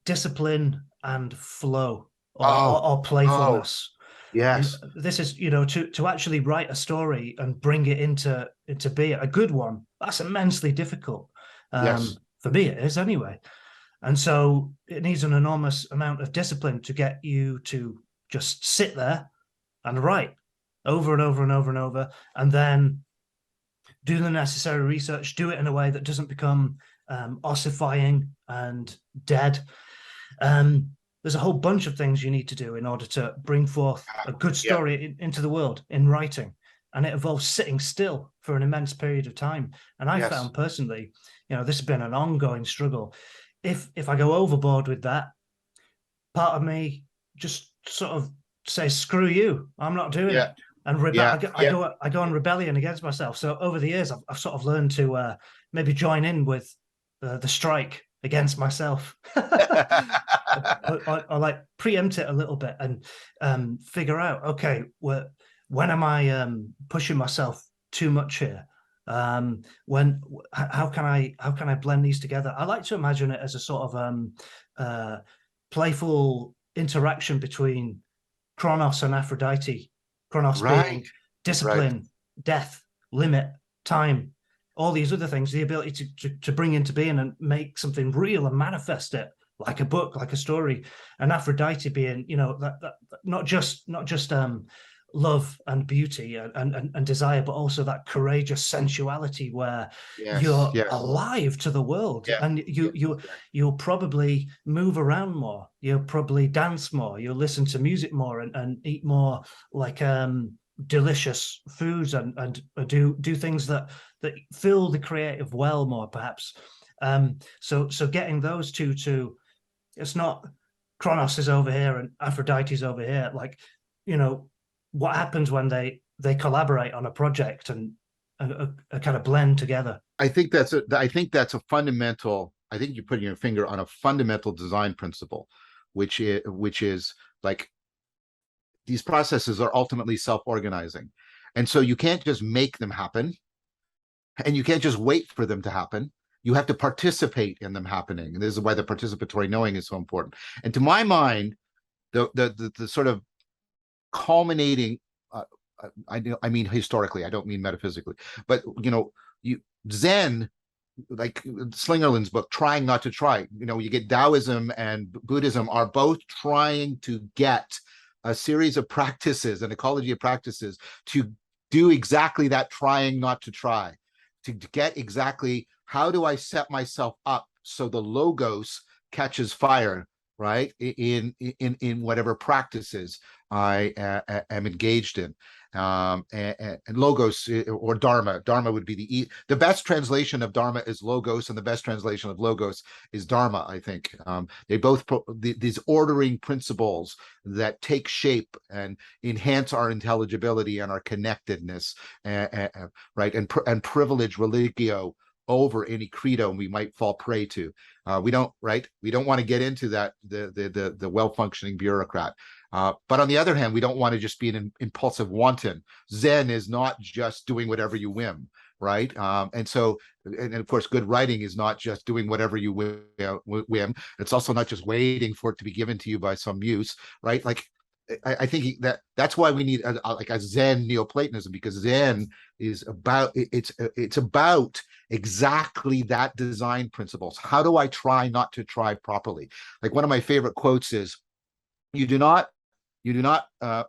discipline and flow or playfulness. Yes. And this is, to actually write a story and bring it into being a good one. That's immensely difficult. Yes. For me, it is anyway. And so it needs an enormous amount of discipline to get you to just sit there and write over and over and over and over, and then do the necessary research, do it in a way that doesn't become ossifying and dead. There's a whole bunch of things you need to do in order to bring forth a good story into the world in writing. And it involves sitting still for an immense period of time. And I found personally, this has been an ongoing struggle. If I go overboard with that, part of me just sort of says, screw you, I'm not doing it. And I go on rebellion against myself. So over the years, I've sort of learned to maybe join in with the strike against myself, or like preempt it a little bit and figure out, okay, when am I pushing myself too much here? How can I blend these together? I like to imagine it as a sort of playful interaction between Chronos and Aphrodite. Chronos being discipline, death, limit, time, all these other things, the ability to bring into being and make something real and manifest it like a book, like a story. And Aphrodite being, that not just love and beauty and desire, but also that courageous sensuality where you're alive to the world, and you'll probably move around more, you'll probably dance more, you'll listen to music more, and eat more like delicious foods and do things that fill the creative well more, perhaps. So getting those two to, it's not Kronos is over here and Aphrodite's over here, like, what happens when they collaborate on a project and kind of blend together. I think that's a fundamental, I think you're putting your finger on a fundamental design principle, which is like, these processes are ultimately self-organizing. And so you can't just make them happen, and you can't just wait for them to happen. You have to participate in them happening. And this is why the participatory knowing is so important. And to my mind, the sort of culminating, I mean historically, I don't mean metaphysically, but Zen, like Slingerland's book, Trying Not to Try, you get Daoism and Buddhism are both trying to get a series of practices, an ecology of practices, to do exactly that, trying not to try, to get exactly, how do I set myself up so the logos catches fire, right, in whatever practices I am engaged in. And logos, or dharma would be the best translation of dharma is logos, and the best translation of logos is dharma, I think. They both these ordering principles that take shape and enhance our intelligibility and our connectedness, right, and privilege religio over any credo we might fall prey to. We don't want to get into that, the well-functioning bureaucrat. But on the other hand, we don't want to just be an impulsive wanton. Zen is not just doing whatever you whim, right? And of course, good writing is not just doing whatever you whim. It's also not just waiting for it to be given to you by some muse, right? Like, I think that's why we need like a Zen Neoplatonism, because Zen is about it's about exactly that design principles. How do I try not to try properly? Like, one of my favorite quotes is, you do not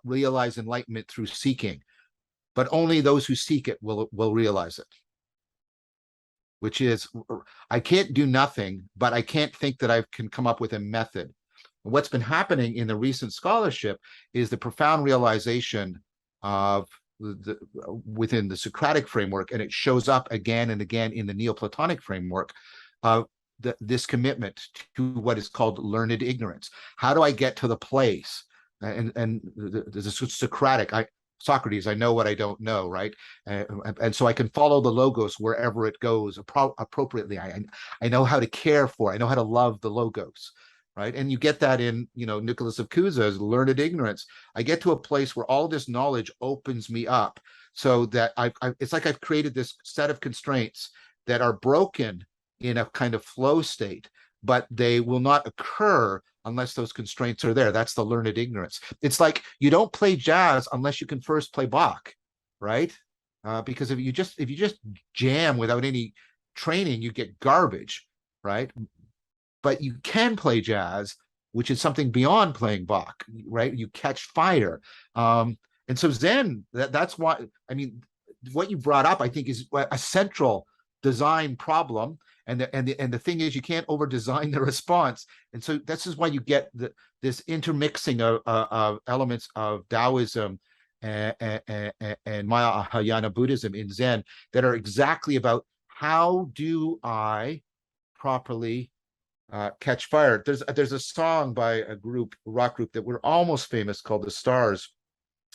realize enlightenment through seeking, but only those who seek it will realize it. Which is, I can't do nothing, but I can't think that I can come up with a method. What's been happening in the recent scholarship is the profound realization of within the Socratic framework, and it shows up again and again in the Neoplatonic framework, of this commitment to what is called learned ignorance. How do I get to the place? And the Socratic, Socrates, I know what I don't know, right? And so I can follow the logos wherever it goes appropriately. I know how to care for, I know how to love the logos, right? And you get that in, Nicholas of Cusa's learned ignorance. I get to a place where all this knowledge opens me up, so that it's like I've created this set of constraints that are broken in a kind of flow state, but they will not occur unless those constraints are there. That's the learned ignorance. It's like you don't play jazz unless you can first play Bach, right? Because if you just jam without any training, you get garbage, right? But you can play jazz, which is something beyond playing Bach, right? You catch fire. And so Zen, that's why, I mean, what you brought up, I think, is a central design problem. And the thing is, you can't over design the response. And so this is why you get this intermixing of elements of Taoism and Mahayana Buddhism in Zen, that are exactly about, how do I properly catch fire. There's a song by a rock group that were almost famous, called The Stars.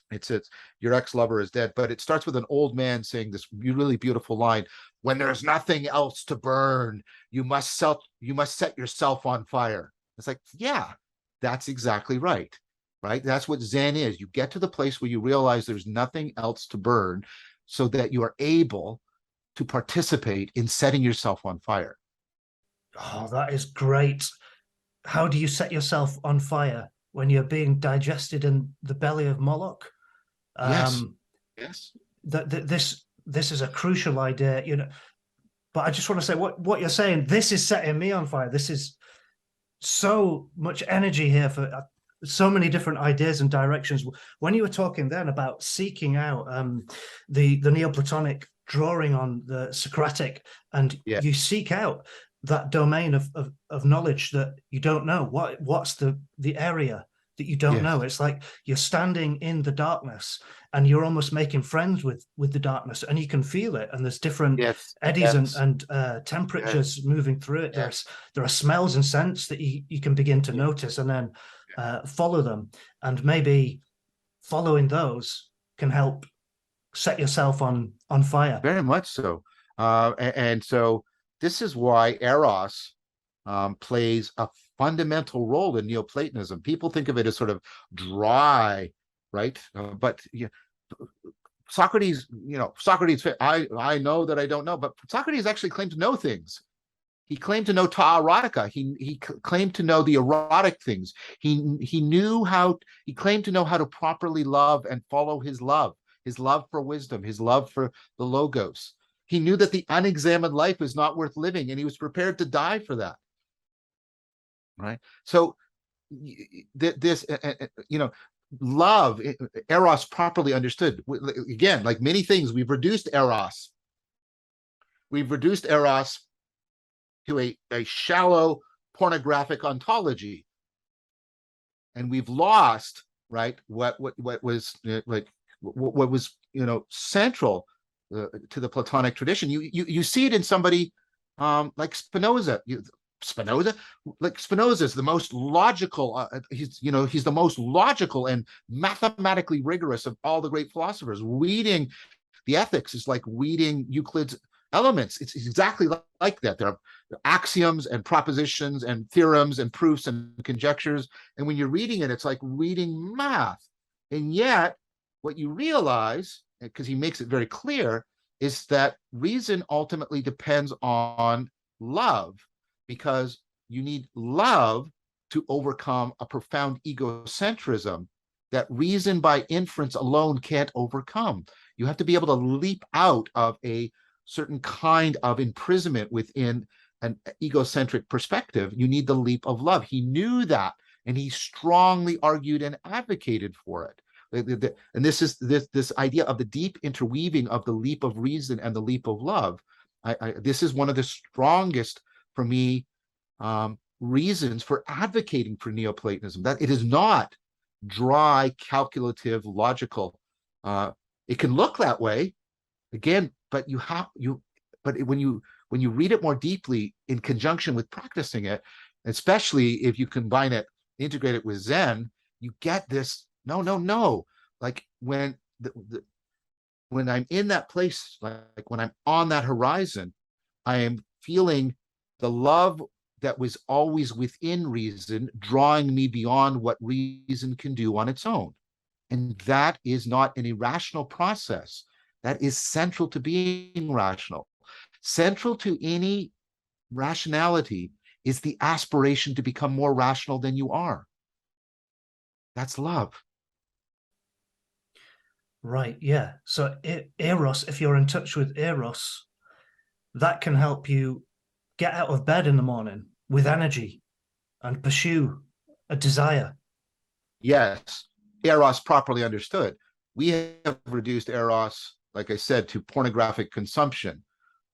It's your ex-lover is dead, but it starts with an old man saying this really beautiful line: when there's nothing else to burn, you must set yourself on fire. It's like, yeah, that's exactly right. That's what Zen is. You get to the place where you realize there's nothing else to burn, so that you are able to participate in setting yourself on fire. Oh, that is great. How do you set yourself on fire when you're being digested in the belly of Moloch? Yes. Yes. This is a crucial idea, but I just want to say, what you're saying, this is setting me on fire. This is so much energy here for so many different ideas and directions. When you were talking then about seeking out the Neoplatonic, drawing on the Socratic, and you seek out that domain of knowledge that you don't know. What's the area that you don't know? It's like you're standing in the darkness and you're almost making friends with the darkness, and you can feel it, and there's different eddies and temperatures moving through it. There are smells and scents that you can begin to notice, and then follow them, and maybe following those can help set yourself on fire. Very much so. And so this is why Eros plays a fundamental role in Neoplatonism. People think of it as sort of dry, right? But Socrates, I know that I don't know, but Socrates actually claimed to know things. He claimed to know ta erotica. He claimed to know the erotic things. He claimed to know how to properly love and follow his love for wisdom, his love for the logos. He knew that the unexamined life is not worth living, and he was prepared to die for that. Right? So this, love, Eros properly understood. Again, like many things, we've reduced Eros to a shallow pornographic ontology, and we've lost, right, what was what was central to the Platonic tradition. You see it in somebody like Spinoza. Spinoza is the most logical. He's the most logical and mathematically rigorous of all the great philosophers. Reading the Ethics is like reading Euclid's Elements. It's exactly like that. axioms and propositions and theorems and proofs and conjectures. And when you're reading it, it's like reading math. And yet, what you realize, because he makes it very clear, is that reason ultimately depends on love, because you need love to overcome a profound egocentrism that reason by inference alone can't overcome. You have to be able to leap out of a certain kind of imprisonment within an egocentric perspective. You need the leap of love. He knew that, and he strongly argued and advocated for it. And this is this idea of the deep interweaving of the leap of reason and the leap of love. This is one of the strongest, for me, reasons for advocating for Neoplatonism, that it is not dry, calculative, logical. It can look that way, again, but when you read it more deeply in conjunction with practicing it, especially if you combine it, integrate it with Zen, you get this. No. Like when I'm in that place, like when I'm on that horizon, I am feeling the love that was always within reason, drawing me beyond what reason can do on its own. And that is not an irrational process. That is central to being rational. Central to any rationality is the aspiration to become more rational than you are. That's love. Right, yeah. So Eros, if you're in touch with Eros, that can help you get out of bed in the morning with energy and pursue a desire. Yes, Eros properly understood. We have reduced Eros, like I said, to pornographic consumption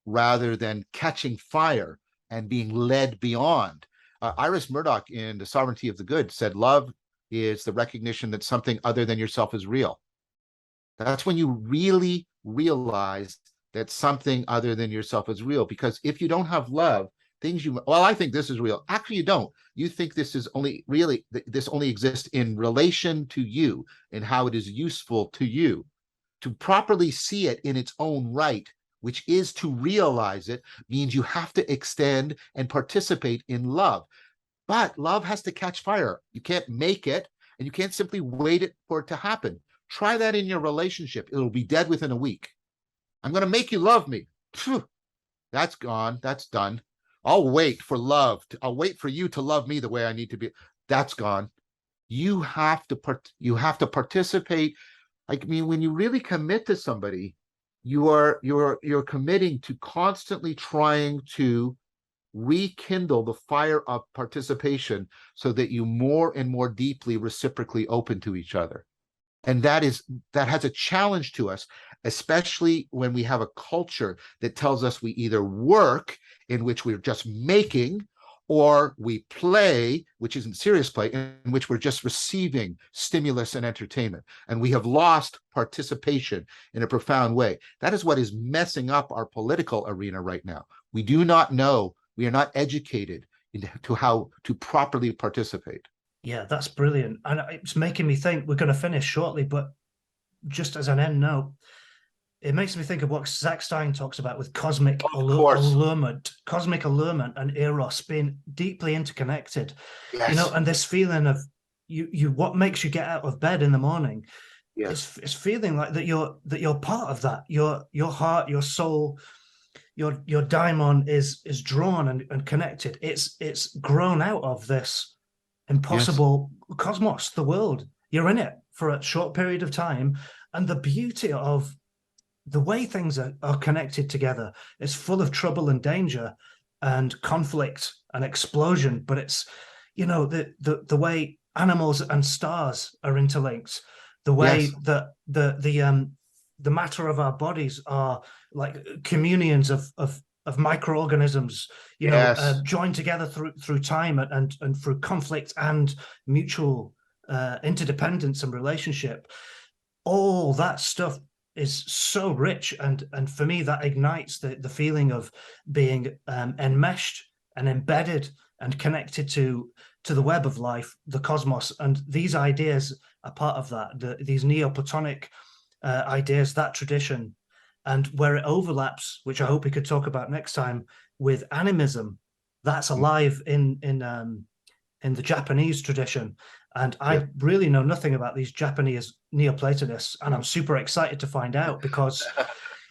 rather than catching fire and being led beyond. Iris Murdoch in The Sovereignty of the Good said, love is the recognition that something other than yourself is real. That's when you really realize that something other than yourself is real. Because if you don't have love, I think this is real. Actually, you don't. You think this only exists in relation to you and how it is useful to you. To properly see it in its own right, which is to realize it, means you have to extend and participate in love. But love has to catch fire. You can't make it, and you can't simply wait for it to happen. Try that in your relationship. It'll be dead within a week. I'm going to make you love me. Phew, that's gone. That's done. I'll wait for love. I'll wait for you to love me the way I need to be. That's gone. You have to participate. I mean, when you really commit to somebody, you're committing to constantly trying to rekindle the fire of participation so that you more and more deeply reciprocally open to each other. And that has a challenge to us, especially when we have a culture that tells us we either work, in which we're just making, or we play, which isn't serious play, in which we're just receiving stimulus and entertainment. And we have lost participation in a profound way. That is what is messing up our political arena right now. We do not know, we are not educated into how to properly participate. Yeah, that's brilliant. And it's making me think, we're going to finish shortly, but just as an end note, it makes me think of what Zach Stein talks about with cosmic allurement and Eros being deeply interconnected. Yes. You know, and this feeling of you what makes you get out of bed in the morning. Yes. It's feeling like that you're part of that. Your heart, your soul, your daimon is drawn and connected. It's grown out of this impossible cosmos, the world. You're in it for a short period of time, and the beauty of the way things are connected together is full of trouble and danger and conflict and explosion, but it's, you know, the way animals and stars are interlinked, the way that the matter of our bodies are like communions of microorganisms, you know, joined together through time and through conflict and mutual interdependence and relationship. All that stuff is so rich, and for me that ignites the feeling of being enmeshed and embedded and connected to the web of life, the cosmos. And these ideas are part of that, these Neo-Platonic ideas, that tradition, and where it overlaps, which I hope we could talk about next time, with animism that's alive in the Japanese tradition. And I really know nothing about these Japanese Neoplatonists, and I'm super excited to find out because,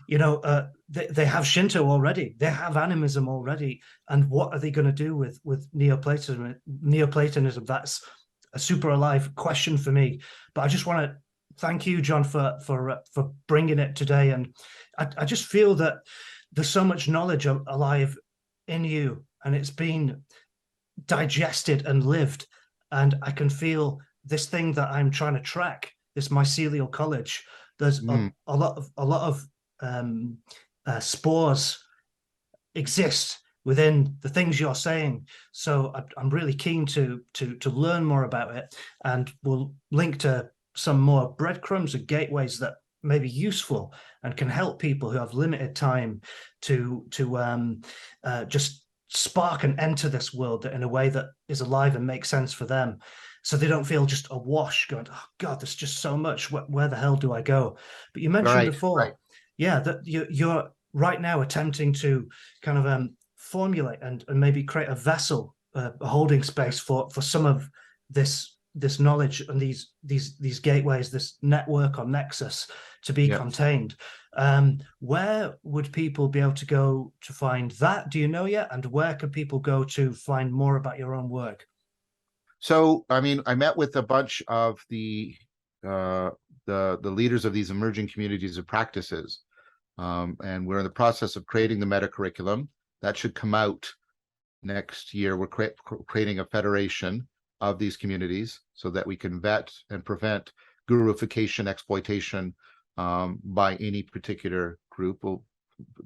they have Shinto already, they have animism already, and what are they going to do with Neoplatonism? Neoplatonism, that's a super alive question for me. But I just want to thank you, John, for bringing it today, and I just feel that there's so much knowledge alive in you, and it's been digested and lived, and I can feel this thing that I'm trying to track, this Mycelial College. There's a lot of spores exist within the things you're saying. So I'm really keen to learn more about it, and we'll link to some more breadcrumbs and gateways that may be useful and can help people who have limited time to just spark and enter this world in a way that is alive and makes sense for them, so they don't feel just awash going, oh God, there's just so much, where the hell do I go? But you mentioned before, that you're right now attempting to kind of formulate and maybe create a vessel, a holding space for some of this knowledge and these gateways, this network or nexus to be contained. Where would people be able to go to find that? Do you know yet? And where can people go to find more about your own work? So, I mean, I met with a bunch of the leaders of these emerging communities of practices, and we're in the process of creating the Metacurriculum that should come out next year. We're creating a federation of these communities so that we can vet and prevent guruification, exploitation by any particular group. We're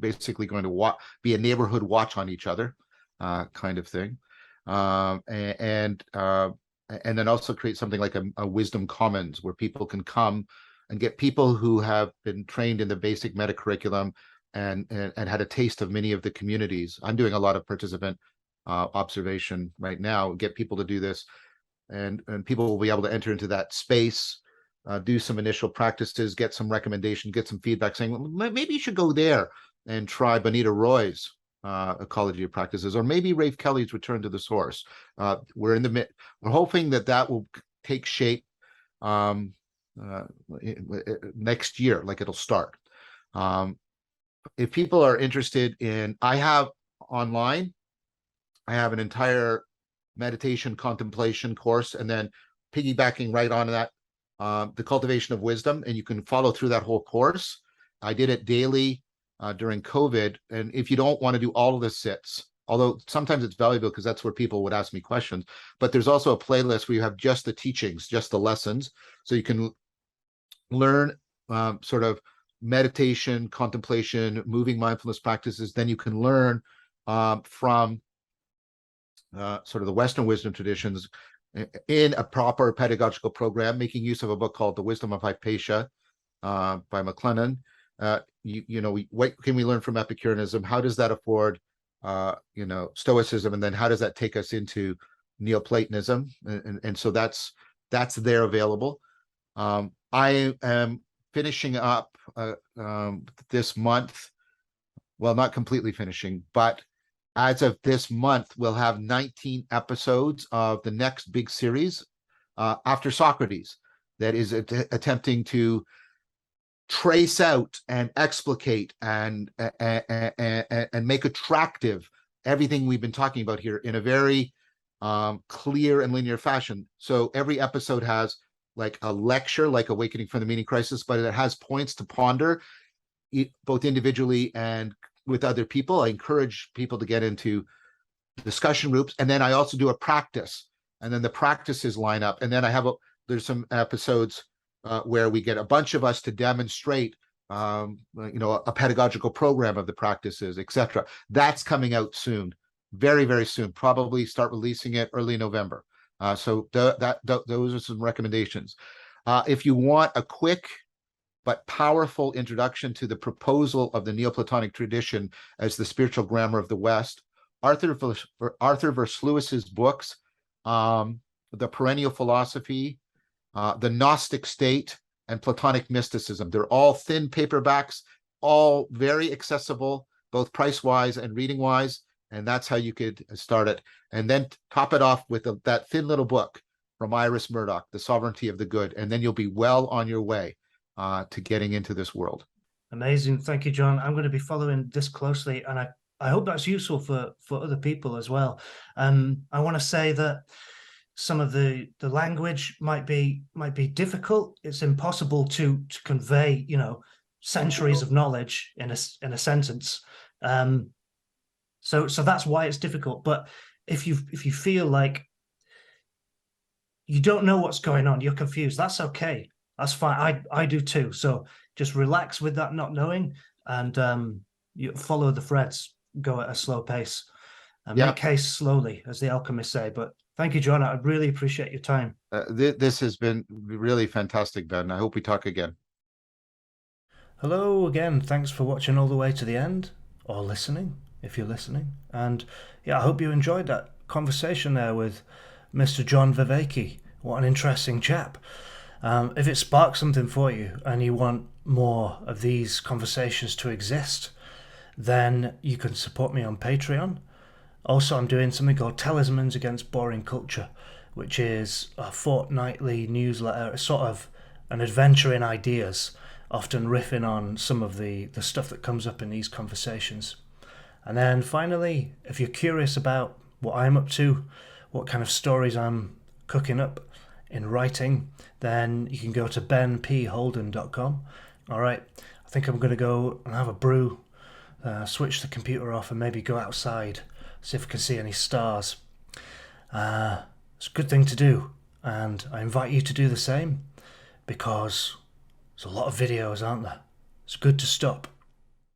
basically going to be a neighborhood watch on each other kind of thing. And then also create something like a wisdom commons where people can come and get people who have been trained in the basic Metacurriculum and had a taste of many of the communities. I'm doing a lot of participant observation right now, get people to do this, and people will be able to enter into that space, do some initial practices, get some recommendation, get some feedback saying, well, maybe you should go there and try Bonita Roy's ecology of practices, or maybe Rafe Kelly's return to the source. We're hoping that will take shape next year, like it'll start. If people are interested in, I have online, I have an entire meditation contemplation course, and then piggybacking right on that, the cultivation of wisdom, and you can follow through that whole course. I did it daily during COVID, and if you don't want to do all of the sits, although sometimes it's valuable because that's where people would ask me questions, but there's also a playlist where you have just the teachings, just the lessons, so you can learn sort of meditation, contemplation, moving mindfulness practices. Then you can learn from sort of the Western wisdom traditions in a proper pedagogical program, making use of a book called The Wisdom of Hypatia by McLennan. What can we learn from Epicureanism? How does that afford Stoicism? And then how does that take us into Neo-Platonism? And so that's there available. I am finishing up this month. Well, not completely finishing, but as of this month, we'll have 19 episodes of the next big series after Socrates that is attempting to trace out and explicate and make attractive everything we've been talking about here in a very clear and linear fashion. So every episode has like a lecture, like Awakening from the Meaning Crisis, but it has points to ponder, both individually and with other people. I encourage people to get into discussion groups, and then I also do a practice, and then the practices line up, and then there's some episodes where we get a bunch of us to demonstrate a pedagogical program of the practices, etc. That's coming out soon, very, very soon. Probably start releasing it early November. So those are some recommendations. If you want a quick but powerful introduction to the proposal of the Neo-Platonic tradition as the spiritual grammar of the West, Arthur Versluis's books, The Perennial Philosophy, The Gnostic State, and Platonic Mysticism. They're all thin paperbacks, all very accessible, both price-wise and reading-wise. And that's how you could start it. And then top it off with that thin little book from Iris Murdoch, The Sovereignty of the Good. And then you'll be well on your way to getting into this world. Amazing. Thank you, John. I'm going to be following this closely, and I hope that's useful for other people as well. I want to say that some of the language might be difficult. It's impossible to convey, you know, centuries of knowledge in a sentence. So that's why it's difficult. But if you feel like you don't know what's going on, you're confused, that's okay. That's fine. I do too. So just relax with that not knowing, and you follow the threads, go at a slow pace, and make haste slowly, as the alchemists say. But thank you, John. I really appreciate your time. This has been really fantastic, Ben. I hope we talk again. Hello again. Thanks for watching all the way to the end, or listening, if you're listening. And yeah, I hope you enjoyed that conversation there with Mr. John Vervaeke. What an interesting chap. If it sparks something for you and you want more of these conversations to exist, then you can support me on Patreon. Also, I'm doing something called Talismans Against Boring Culture, which is a fortnightly newsletter. It's sort of an adventure in ideas, often riffing on some of the stuff that comes up in these conversations. And then finally, if you're curious about what I'm up to, what kind of stories I'm cooking up in writing, then you can go to benpholden.com. All right, I think I'm going to go and have a brew, switch the computer off, and maybe go outside, see if I can see any stars. It's a good thing to do, and I invite you to do the same, because there's a lot of videos, aren't there? It's good to stop